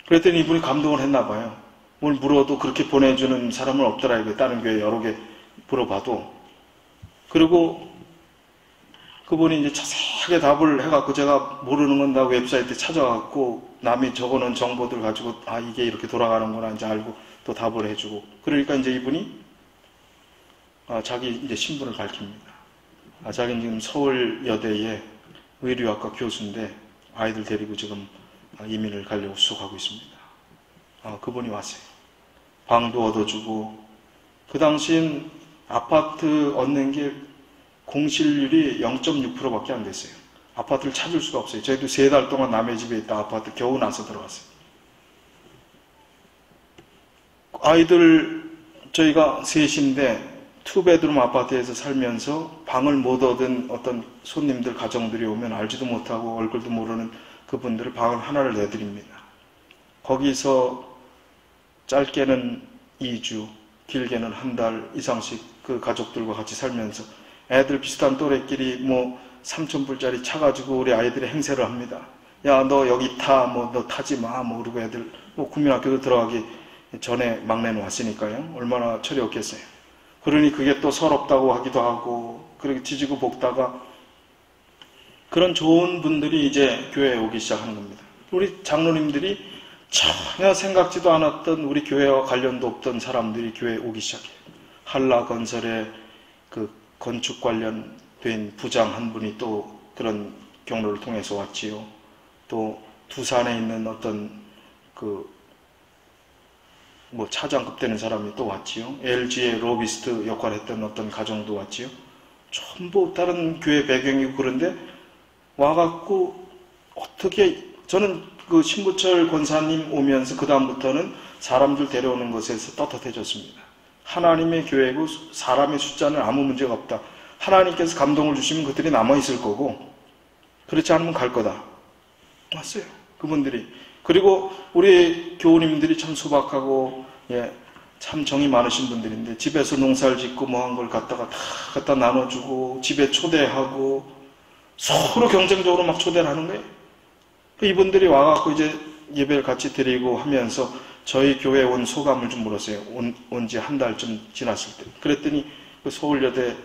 그랬더니 이분이 감동을 했나 봐요. 뭘 물어도 그렇게 보내주는 사람은 없더라. 이거 다른 교회 여러 개 물어봐도. 그리고 그분이 이제 자세하게 답을 해갖고 제가 모르는 건 다 웹사이트에 찾아갖고 남이 적어놓은 정보들 가지고 이게 이렇게 돌아가는구나 이제 알고 또 답을 해주고. 그러니까 이제 이분이 자기 이제 신분을 밝힙니다. 자기는 지금 서울여대의 의료학과 교수인데 아이들 데리고 지금 이민을 가려고 수속하고 있습니다. 그분이 왔어요. 방도 얻어주고. 그 당시엔 아파트 얻는 게 공실률이 0.6%밖에 안 됐어요. 아파트를 찾을 수가 없어요. 저희도 3달 동안 남의 집에 있다 아파트 겨우 나서 들어갔어요. 아이들 저희가 셋인데 투베드룸 아파트에서 살면서 방을 못 얻은 어떤 손님들 가정들이 오면 알지도 못하고 얼굴도 모르는 그분들을 방을 하나를 내드립니다. 거기서 짧게는 2주, 길게는 한 달 이상씩 그 가족들과 같이 살면서 애들 비슷한 또래끼리 3,000불짜리 차 가지고 우리 아이들이 행세를 합니다. 야, 너 여기 타, 너 타지 마, 그러고 애들 국민학교도 들어가기 전에 막내는 왔으니까요. 얼마나 철이 없겠어요. 그러니 그게 또 서럽다고 하기도 하고, 그렇게 지지고 볶다가 그런 좋은 분들이 이제 교회에 오기 시작하는 겁니다. 우리 장로님들이 전혀 생각지도 않았던 우리 교회와 관련도 없던 사람들이 교회에 오기 시작해요. 한라건설의 그 건축 관련된 부장 한 분이 또 그런 경로를 통해서 왔지요. 또 두산에 있는 어떤 차장급 되는 사람이 또 왔지요. LG의 로비스트 역할을 했던 어떤 가정도 왔지요. 전부 다른 교회 배경이고 그런데 와갖고 어떻게 저는 그 신부철 권사님 오면서 그 다음부터는 사람들 데려오는 것에서 떳떳해졌습니다. 하나님의 교회고 사람의 숫자는 아무 문제가 없다. 하나님께서 감동을 주시면 그들이 남아있을 거고 그렇지 않으면 갈 거다. 왔어요. 그분들이. 그리고 우리 교우님들이 참 소박하고 참 정이 많으신 분들인데 집에서 농사를 짓고 한 걸 갖다가 다 갖다 나눠주고 집에 초대하고 서로 경쟁적으로 막 초대를 하는 거예요. 이분들이 와갖고 이제 예배를 같이 드리고 하면서 저희 교회에 온 소감을 좀 물었어요. 온 지 한 달쯤 지났을 때. 그랬더니 그 서울여대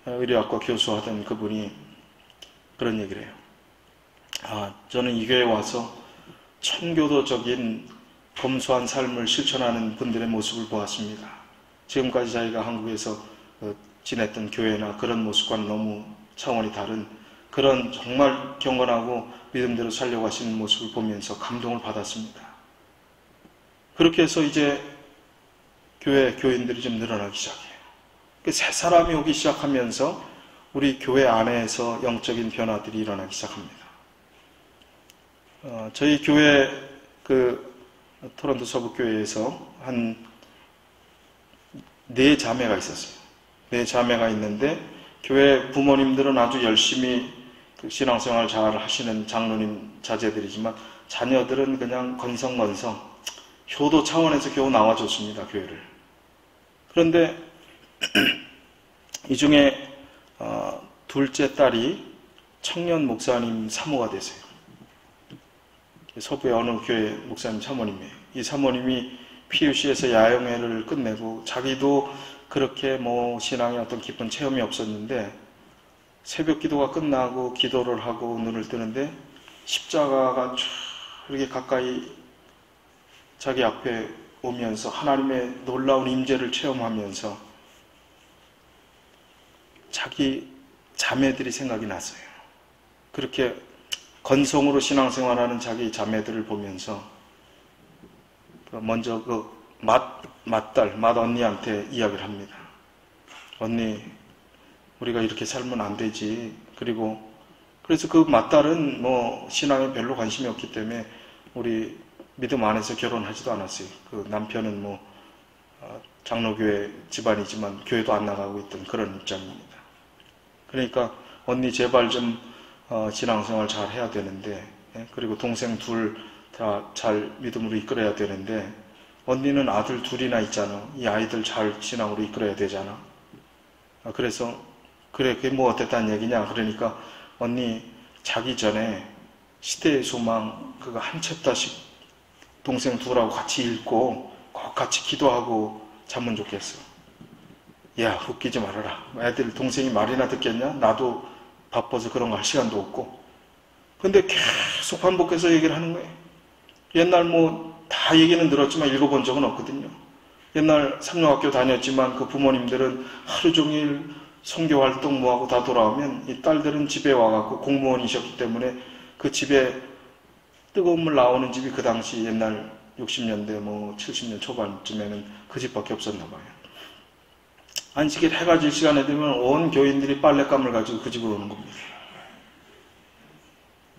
의료학과 교수하던 그분이 그런 얘기를 해요. 저는 이 교회에 와서 청교도적인 검소한 삶을 실천하는 분들의 모습을 보았습니다. 지금까지 자기가 한국에서 지냈던 교회나 그런 모습과는 너무 차원이 다른 그런 정말 경건하고 믿음대로 살려고 하시는 모습을 보면서 감동을 받았습니다. 그렇게 해서 이제 교인들이 좀 늘어나기 시작해요. 새 사람이 오기 시작하면서 우리 교회 안에서 영적인 변화들이 일어나기 시작합니다. 저희 교회 토론토 서북교회에서 한 4자매가 있었어요. 4자매가 있는데 교회 부모님들은 아주 열심히 신앙생활 잘 하시는 장로님 자제들이지만 자녀들은 그냥 건성건성 효도 차원에서 겨우 나와줬습니다. 교회를. 그런데 이 중에 둘째 딸이 청년 목사님 사모가 되세요. 서부의 어느 교회 목사님 사모님이에요. 이 사모님이 PUC에서 야영회를 끝내고 자기도 그렇게 신앙의 어떤 깊은 체험이 없었는데 새벽 기도가 끝나고 기도를 하고 눈을 뜨는데 십자가가 쭉 이렇게 가까이 자기 앞에 오면서 하나님의 놀라운 임재를 체험하면서 자기 자매들이 생각이 났어요. 그렇게 건성으로 신앙생활하는 자기 자매들을 보면서 먼저 맏언니한테 이야기를 합니다. 언니, 우리가 이렇게 살면 안 되지. 그래서 그 맏딸은 신앙에 별로 관심이 없기 때문에 우리 믿음 안에서 결혼하지도 않았어요. 그 남편은 장로교회 집안이지만 교회도 안 나가고 있던 그런 입장입니다. 그러니까 언니 제발 좀 신앙생활 잘 해야 되는데, 그리고 동생 둘 다 잘 믿음으로 이끌어야 되는데, 언니는 아들 둘이나 있잖아. 이 아이들 잘 신앙으로 이끌어야 되잖아. 그래서 그래 그게 어땠다는 얘기냐. 그러니까 언니 자기 전에 시대의 소망 그거 한 챕터씩 동생 둘하고 같이 읽고 꼭 같이 기도하고 자면 좋겠어. 야, 웃기지 말아라. 애들 동생이 말이나 듣겠냐? 나도 바빠서 그런 거 할 시간도 없고. 근데 계속 반복해서 얘기를 하는 거예요. 옛날 다 얘기는 들었지만 읽어본 적은 없거든요. 옛날 삼룡학교 다녔지만 그 부모님들은 하루 종일 선교활동 하고 다 돌아오면 이 딸들은 집에 와갖고 공무원이셨기 때문에 그 집에 뜨거운 물 나오는 집이 그 당시 옛날 60년대 70년 초반쯤에는 그 집밖에 없었나 봐요. 안식일 해가 질 시간에 되면 온 교인들이 빨랫감을 가지고 그 집으로 오는 겁니다.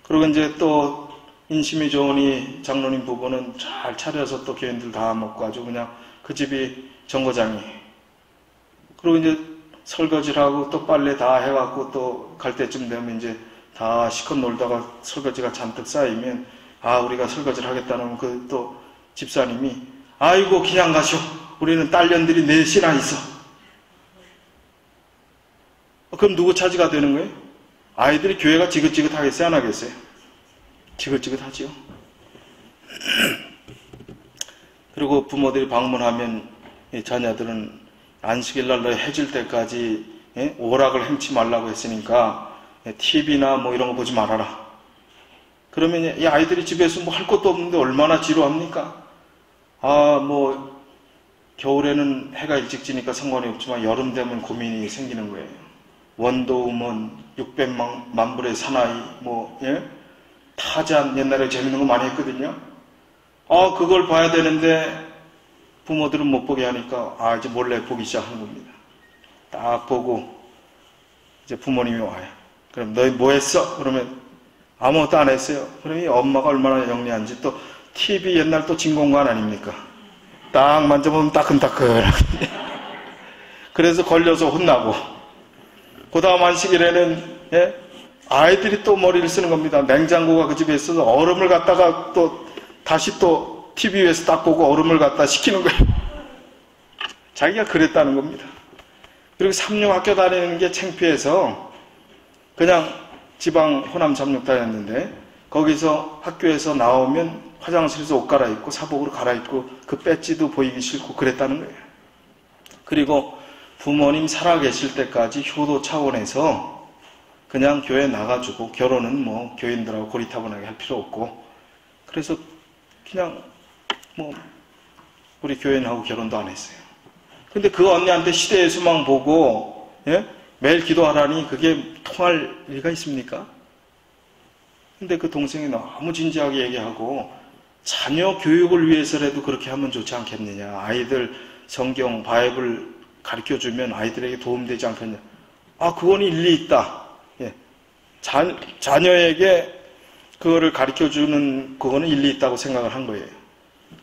그리고 이제 또 인심이 좋은 이 장로님 부부는 잘 차려서 또 교인들 다 먹고 아주 그냥 그 집이 정거장이에요. 그리고 이제 설거지를 하고 또 빨래 다 해갖고 또 갈 때쯤 되면 이제 다 시컷 놀다가 설거지가 잔뜩 쌓이면 우리가 설거지를 하겠다는 그 또 집사님이 아이고 그냥 가시오. 우리는 딸년들이 넷이나 있어. 그럼 누구 차지가 되는 거예요? 아이들이 교회가 지긋지긋하겠어요? 안 하겠어요? 지긋지긋하지요. 그리고 부모들이 방문하면 자녀들은 안식일날 해질 때까지 오락을 행치 말라고 했으니까 TV나 이런 거 보지 말아라. 그러면 이 아이들이 집에서 할 것도 없는데 얼마나 지루합니까? 겨울에는 해가 일찍 지니까 상관이 없지만 여름 되면 고민이 생기는 거예요. 원더우먼, 600만 불의 사나이, 타잔 옛날에 재밌는 거 많이 했거든요. 그걸 봐야 되는데 부모들은 못 보게 하니까 이제 몰래 보기 시작하는 겁니다. 딱 보고 이제 부모님이 와요. 그럼 너희 뭐 했어? 그러면 아무것도 안 했어요. 그럼 이 엄마가 얼마나 영리한지 또 TV 옛날 또 진공관 아닙니까? 딱 만져보면 따끈따끈하게. 그래서 걸려서 혼나고 그 다음 안식일에는 아이들이 또 머리를 쓰는 겁니다. 냉장고가 그 집에 있어서 얼음을 갖다가 또 다시 또 TV 위에서 딱 보고 얼음을 갖다 식히는 거예요. 자기가 그랬다는 겁니다. 그리고 삼룡학교 다니는 게 창피해서 그냥 지방 호남 삼룡 다녔는데 거기서 학교에서 나오면 화장실에서 옷 갈아입고 사복으로 갈아입고 그 배지도 보이기 싫고 그랬다는 거예요. 그리고 부모님 살아계실 때까지 효도 차원에서 그냥 교회 나가주고 결혼은 교인들하고 고리타분하게 할 필요 없고 그래서 그냥 우리 교인하고 결혼도 안 했어요. 근데 그 언니한테 시대의 소망 보고 매일 기도하라니 그게 통할 리가 있습니까? 근데 그 동생이 너무 진지하게 얘기하고 자녀 교육을 위해서라도 그렇게 하면 좋지 않겠느냐. 아이들 성경, 바이블 가르쳐주면 아이들에게 도움되지 않겠냐. 그건 일리 있다. 자녀에게 그거를 가르쳐주는 그거는 일리 있다고 생각을 한 거예요.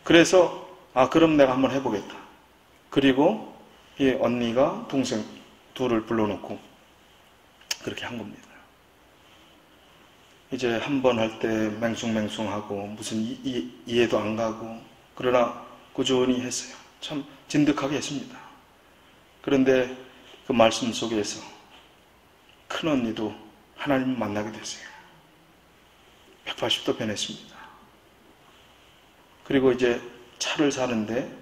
그래서 그럼 내가 한번 해보겠다. 그리고 이 언니가 동생 둘을 불러놓고 그렇게 한 겁니다. 이제 한 번 할 때 맹숭맹숭하고 무슨 이해도 안 가고 그러나 꾸준히 했어요. 참 진득하게 했습니다. 그런데 그 말씀 속에서 큰 언니도 하나님을 만나게 됐어요. 180도 변했습니다. 그리고 이제 차를 사는데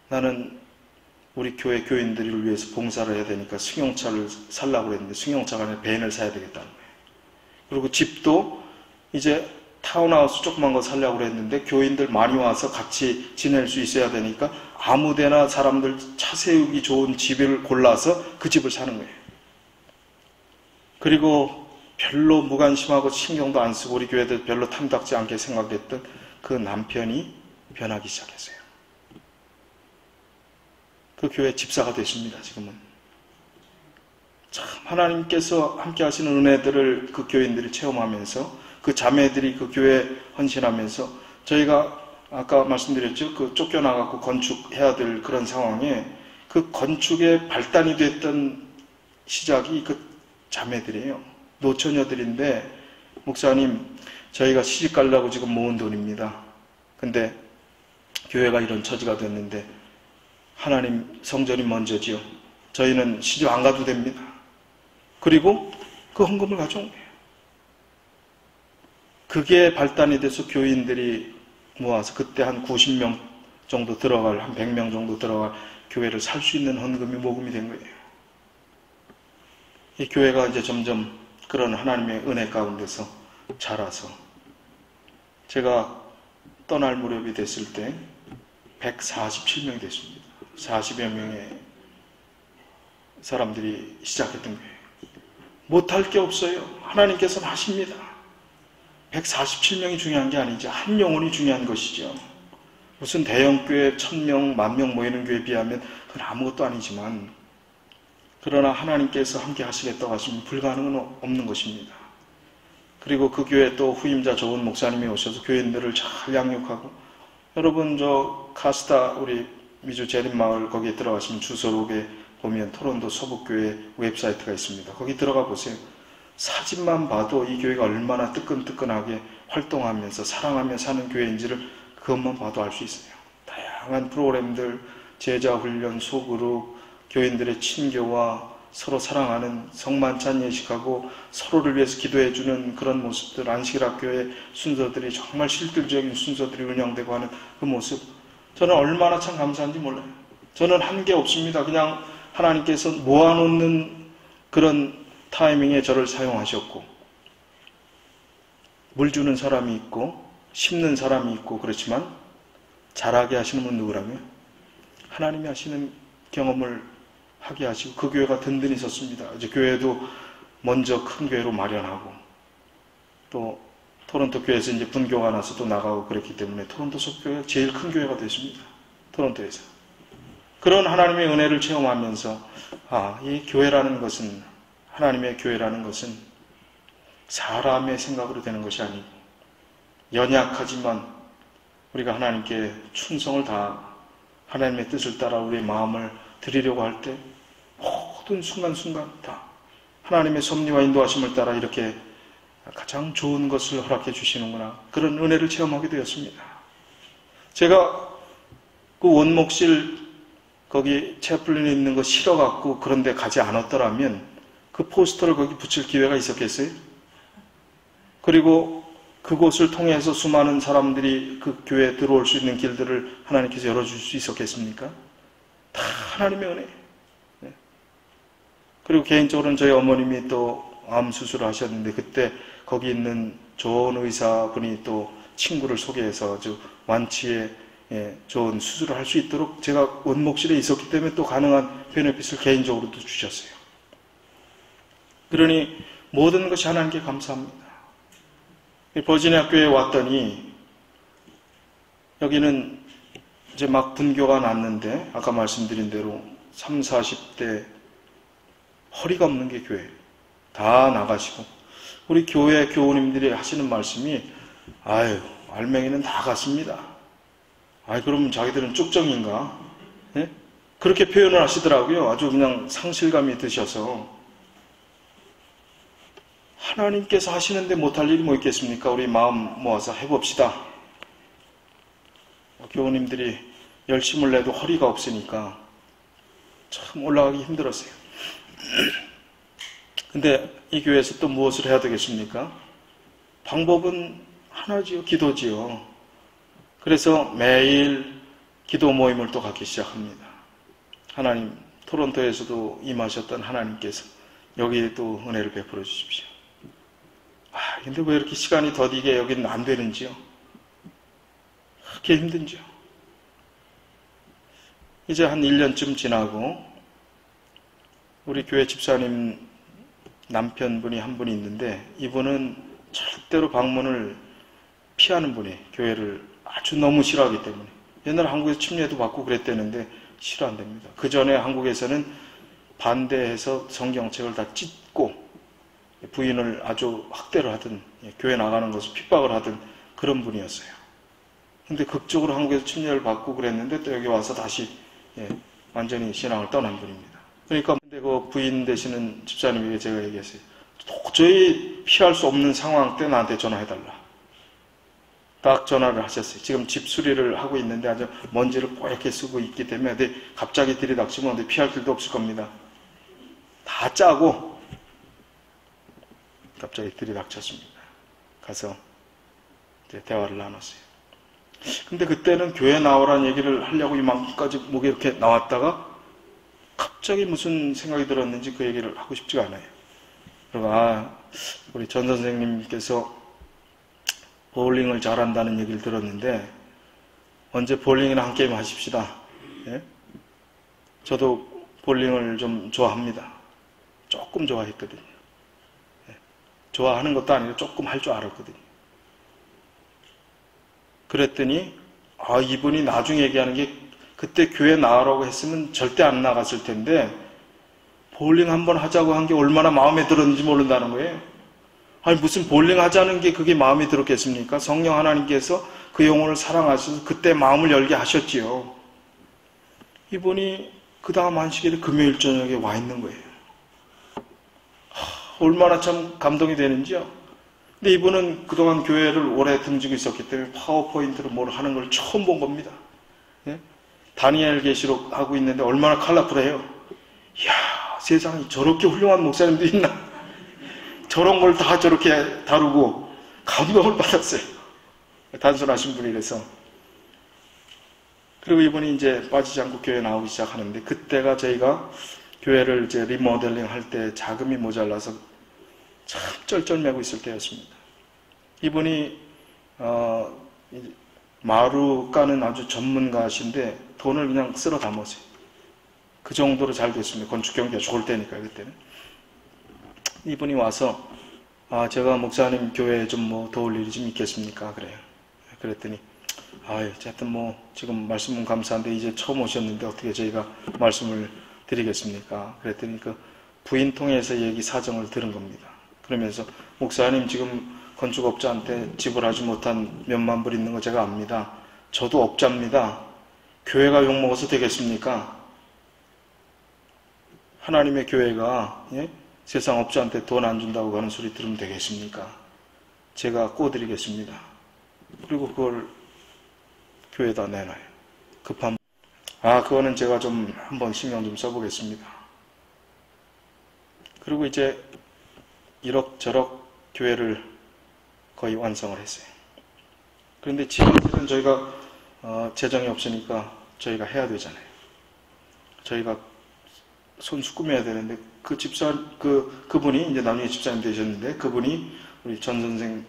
나는 우리 교회 교인들을 위해서 봉사를 해야 되니까 승용차를 살라고 했는데 승용차가 아니라 밴을 사야 되겠다는 거예요. 그리고 집도 이제 타운하우스 조그만 거 살려고 했는데 교인들 많이 와서 같이 지낼 수 있어야 되니까 아무데나 사람들 차 세우기 좋은 집을 골라서 그 집을 사는 거예요. 그리고 별로 무관심하고 신경도 안 쓰고 우리 교회들 별로 탐탁지 않게 생각했던 그 남편이 변하기 시작했어요. 그 교회 집사가 됐습니다. 지금은. 참 하나님께서 함께 하시는 은혜들을 그 교인들이 체험하면서 그 자매들이 그 교회에 헌신하면서 저희가 아까 말씀드렸죠. 그 쫓겨나갖고 건축해야 될 그런 상황에 그 건축의 발단이 됐던 시작이 그 자매들이에요. 노처녀들인데 목사님 저희가 시집 가려고 지금 모은 돈입니다. 근데 교회가 이런 처지가 됐는데 하나님 성전이 먼저지요. 저희는 시집 안 가도 됩니다. 그리고 그 헌금을 가져온 거예요. 그게 발단이 돼서 교인들이 모아서 그때 한 90명 정도 들어갈, 한 100명 정도 들어갈 교회를 살 수 있는 헌금이 모금이 된 거예요. 이 교회가 이제 점점 그런 하나님의 은혜 가운데서 자라서 제가 떠날 무렵이 됐을 때 147명이 됐습니다. 40여 명의 사람들이 시작했던 거예요. 못할 게 없어요. 하나님께서는 하십니다. 147명이 중요한 게 아니죠. 한 영혼이 중요한 것이죠. 무슨 대형교회 1000명, 10,000명 모이는 교회에 비하면 그건 아무것도 아니지만 그러나 하나님께서 함께 하시겠다고 하시면 불가능은 없는 것입니다. 그리고 그 교회에 또 후임자 좋은 목사님이 오셔서 교인들을 잘 양육하고 여러분 저 카스타 우리 미주 재림마을 거기에 들어가시면 주소록에 보면 토론토 서북교회 웹사이트가 있습니다. 거기 들어가 보세요. 사진만 봐도 이 교회가 얼마나 뜨끈뜨끈하게 활동하면서 사랑하며 사는 교회인지를 그것만 봐도 알 수 있어요. 다양한 프로그램들, 제자훈련, 소그룹, 교인들의 친교와 서로 사랑하는 성만찬 예식하고 서로를 위해서 기도해주는 그런 모습들, 안식일학교의 순서들이 정말 실질적인 순서들이 운영되고 하는 그 모습 저는 얼마나 참 감사한지 몰라요. 저는 한 게 없습니다. 그냥 하나님께서 모아놓는 그런 타이밍에 저를 사용하셨고 물 주는 사람이 있고 심는 사람이 있고 그렇지만 자라게 하시는 분 누구라고요? 하나님이 하시는 경험을 하게 하시고 그 교회가 든든히 섰습니다. 이제 교회도 먼저 큰 교회로 마련하고 또 토론토 교회에서 이제 분교가 나서 또 나가고 그랬기 때문에 토론토 속교회가 제일 큰 교회가 됐습니다. 토론토에서. 그런 하나님의 은혜를 체험하면서 이 교회라는 것은 하나님의 교회라는 것은 사람의 생각으로 되는 것이 아니고 연약하지만 우리가 하나님께 충성을 다 하나님의 뜻을 따라 우리의 마음을 드리려고 할 때 모든 순간순간 다 하나님의 섭리와 인도하심을 따라 이렇게 가장 좋은 것을 허락해 주시는구나 그런 은혜를 체험하게 되었습니다. 제가 그 원목실 거기 채플린에 있는 거 싫어갖고 그런데 가지 않았더라면 그 포스터를 거기 붙일 기회가 있었겠어요? 그리고 그곳을 통해서 수많은 사람들이 그 교회에 들어올 수 있는 길들을 하나님께서 열어줄 수 있었겠습니까? 다 하나님의 은혜. 네. 그리고 개인적으로는 저희 어머님이 또 암 수술을 하셨는데 그때 거기 있는 좋은 의사분이 또 친구를 소개해서 아주 완치에 좋은 수술을 할 수 있도록 제가 원목실에 있었기 때문에 또 가능한 베네핏을 개인적으로도 주셨어요. 그러니 모든 것이 하나님께 감사합니다. 버지니아 교회에 왔더니 여기는 이제 막 분교가 났는데 아까 말씀드린 대로 30, 40대 허리가 없는 게 교회예요. 다 나가시고 우리 교회 교우님들이 하시는 말씀이 아유 알맹이는 다 갔습니다. 아이 그러면 자기들은 쭉정인가? 네? 그렇게 표현을 하시더라고요. 아주 그냥 상실감이 드셔서 하나님께서 하시는데 못할 일이 뭐 있겠습니까? 우리 마음 모아서 해봅시다. 교우님들이 열심을 내도 허리가 없으니까 참 올라가기 힘들었어요. 근데 이 교회에서 또 무엇을 해야 되겠습니까? 방법은 하나지요. 기도지요. 그래서 매일 기도 모임을 또 갖기 시작합니다. 하나님, 토론토에서도 임하셨던 하나님께서 여기에 또 은혜를 베풀어 주십시오. 근데 왜 이렇게 시간이 더디게 여기는 안 되는지요? 그렇게 힘든지요? 이제 한 1년쯤 지나고 우리 교회 집사님 남편분이 한 분이 있는데 이분은 절대로 방문을 피하는 분이에요. 교회를 아주 너무 싫어하기 때문에. 옛날 한국에서 침례도 받고 그랬다는데 싫어한답니다. 그 전에 한국에서는 반대해서 성경책을 다 찢고 부인을 아주 학대를 하든 교회 나가는 것을 핍박을 하든 그런 분이었어요. 근데 극적으로 한국에서 침례를 받고 그랬는데 또 여기 와서 다시 완전히 신앙을 떠난 분입니다. 그러니까 근데 그 부인 되시는 집사님에게 제가 얘기했어요. 도저히 피할 수 없는 상황 때 나한테 전화해달라. 딱 전화를 하셨어요. 지금 집 수리를 하고 있는데 아주 먼지를 뽀얗게 쓰고 있기 때문에 갑자기 들이닥치면 피할 길도 없을 겁니다. 다 짜고 갑자기 들이닥쳤습니다. 가서 이제 대화를 나눴어요. 근데 그때는 교회 나오라는 얘기를 하려고 이만큼까지 목에 이렇게 나왔다가 갑자기 무슨 생각이 들었는지 그 얘기를 하고 싶지가 않아요. 그리고 우리 전 선생님께서 보울링을 잘한다는 얘기를 들었는데 언제 보울링이나 한 게임 하십시다. 예? 저도 보울링을 좀 좋아합니다. 조금 좋아했거든요. 좋아하는 것도 아니고 조금 할 줄 알았거든요. 그랬더니 이분이 나중에 얘기하는 게 그때 교회 나가라고 했으면 절대 안 나갔을 텐데 보울링 한번 하자고 한 게 얼마나 마음에 들었는지 모른다는 거예요. 아니 무슨 보울링 하자는 게 그게 마음에 들었겠습니까? 성령 하나님께서 그 영혼을 사랑하셔서 그때 마음을 열게 하셨지요. 이분이 그 다음 안식일에 금요일 저녁에 와 있는 거예요. 얼마나 참 감동이 되는지요. 근데 이분은 그동안 교회를 오래 등지고 있었기 때문에 파워포인트로 뭘 하는 걸 처음 본 겁니다. 예? 다니엘 계시록 하고 있는데 얼마나 컬러풀해요. 이야, 세상에 저렇게 훌륭한 목사님도 있나? 저런 걸 다 저렇게 다루고 감동을 받았어요. 단순하신 분이라서. 그리고 이분이 이제 빠지지 않고 교회 나오기 시작하는데 그때가 저희가 교회를 이제 리모델링 할 때 자금이 모자라서 참 쩔쩔매고 있을 때였습니다. 이분이 마루 까는 아주 전문가신데 돈을 그냥 쓸어 담았어요. 그 정도로 잘 됐습니다. 건축 경기가 좋을 때니까요, 그때는. 이분이 와서 제가 목사님 교회에 좀 뭐 도울 일이 좀 있겠습니까? 그래요. 그랬더니 어쨌든 뭐 지금 말씀은 감사한데 이제 처음 오셨는데 어떻게 저희가 말씀을 드리겠습니까? 그랬더니 그 부인 통해서 얘기 사정을 들은 겁니다. 그러면서 목사님 지금 건축업자한테 지불하지 못한 몇만 불 있는 거 제가 압니다. 저도 업자입니다. 교회가 욕먹어서 되겠습니까? 하나님의 교회가 세상 업자한테 돈 안 준다고 하는 소리 들으면 되겠습니까? 제가 꼬드리겠습니다. 그리고 그걸 교회에다 내놔요. 급한 그거는 제가 좀 한번 신경 좀 써보겠습니다. 그리고 이제 이럭저럭 교회를 거의 완성을 했어요. 그런데 지금은 저희가 재정이 없으니까 저희가 해야 되잖아요. 저희가 손수 꾸며야 되는데 그분이 이제 나중에 집사님 되셨는데 그분이 우리 전 선생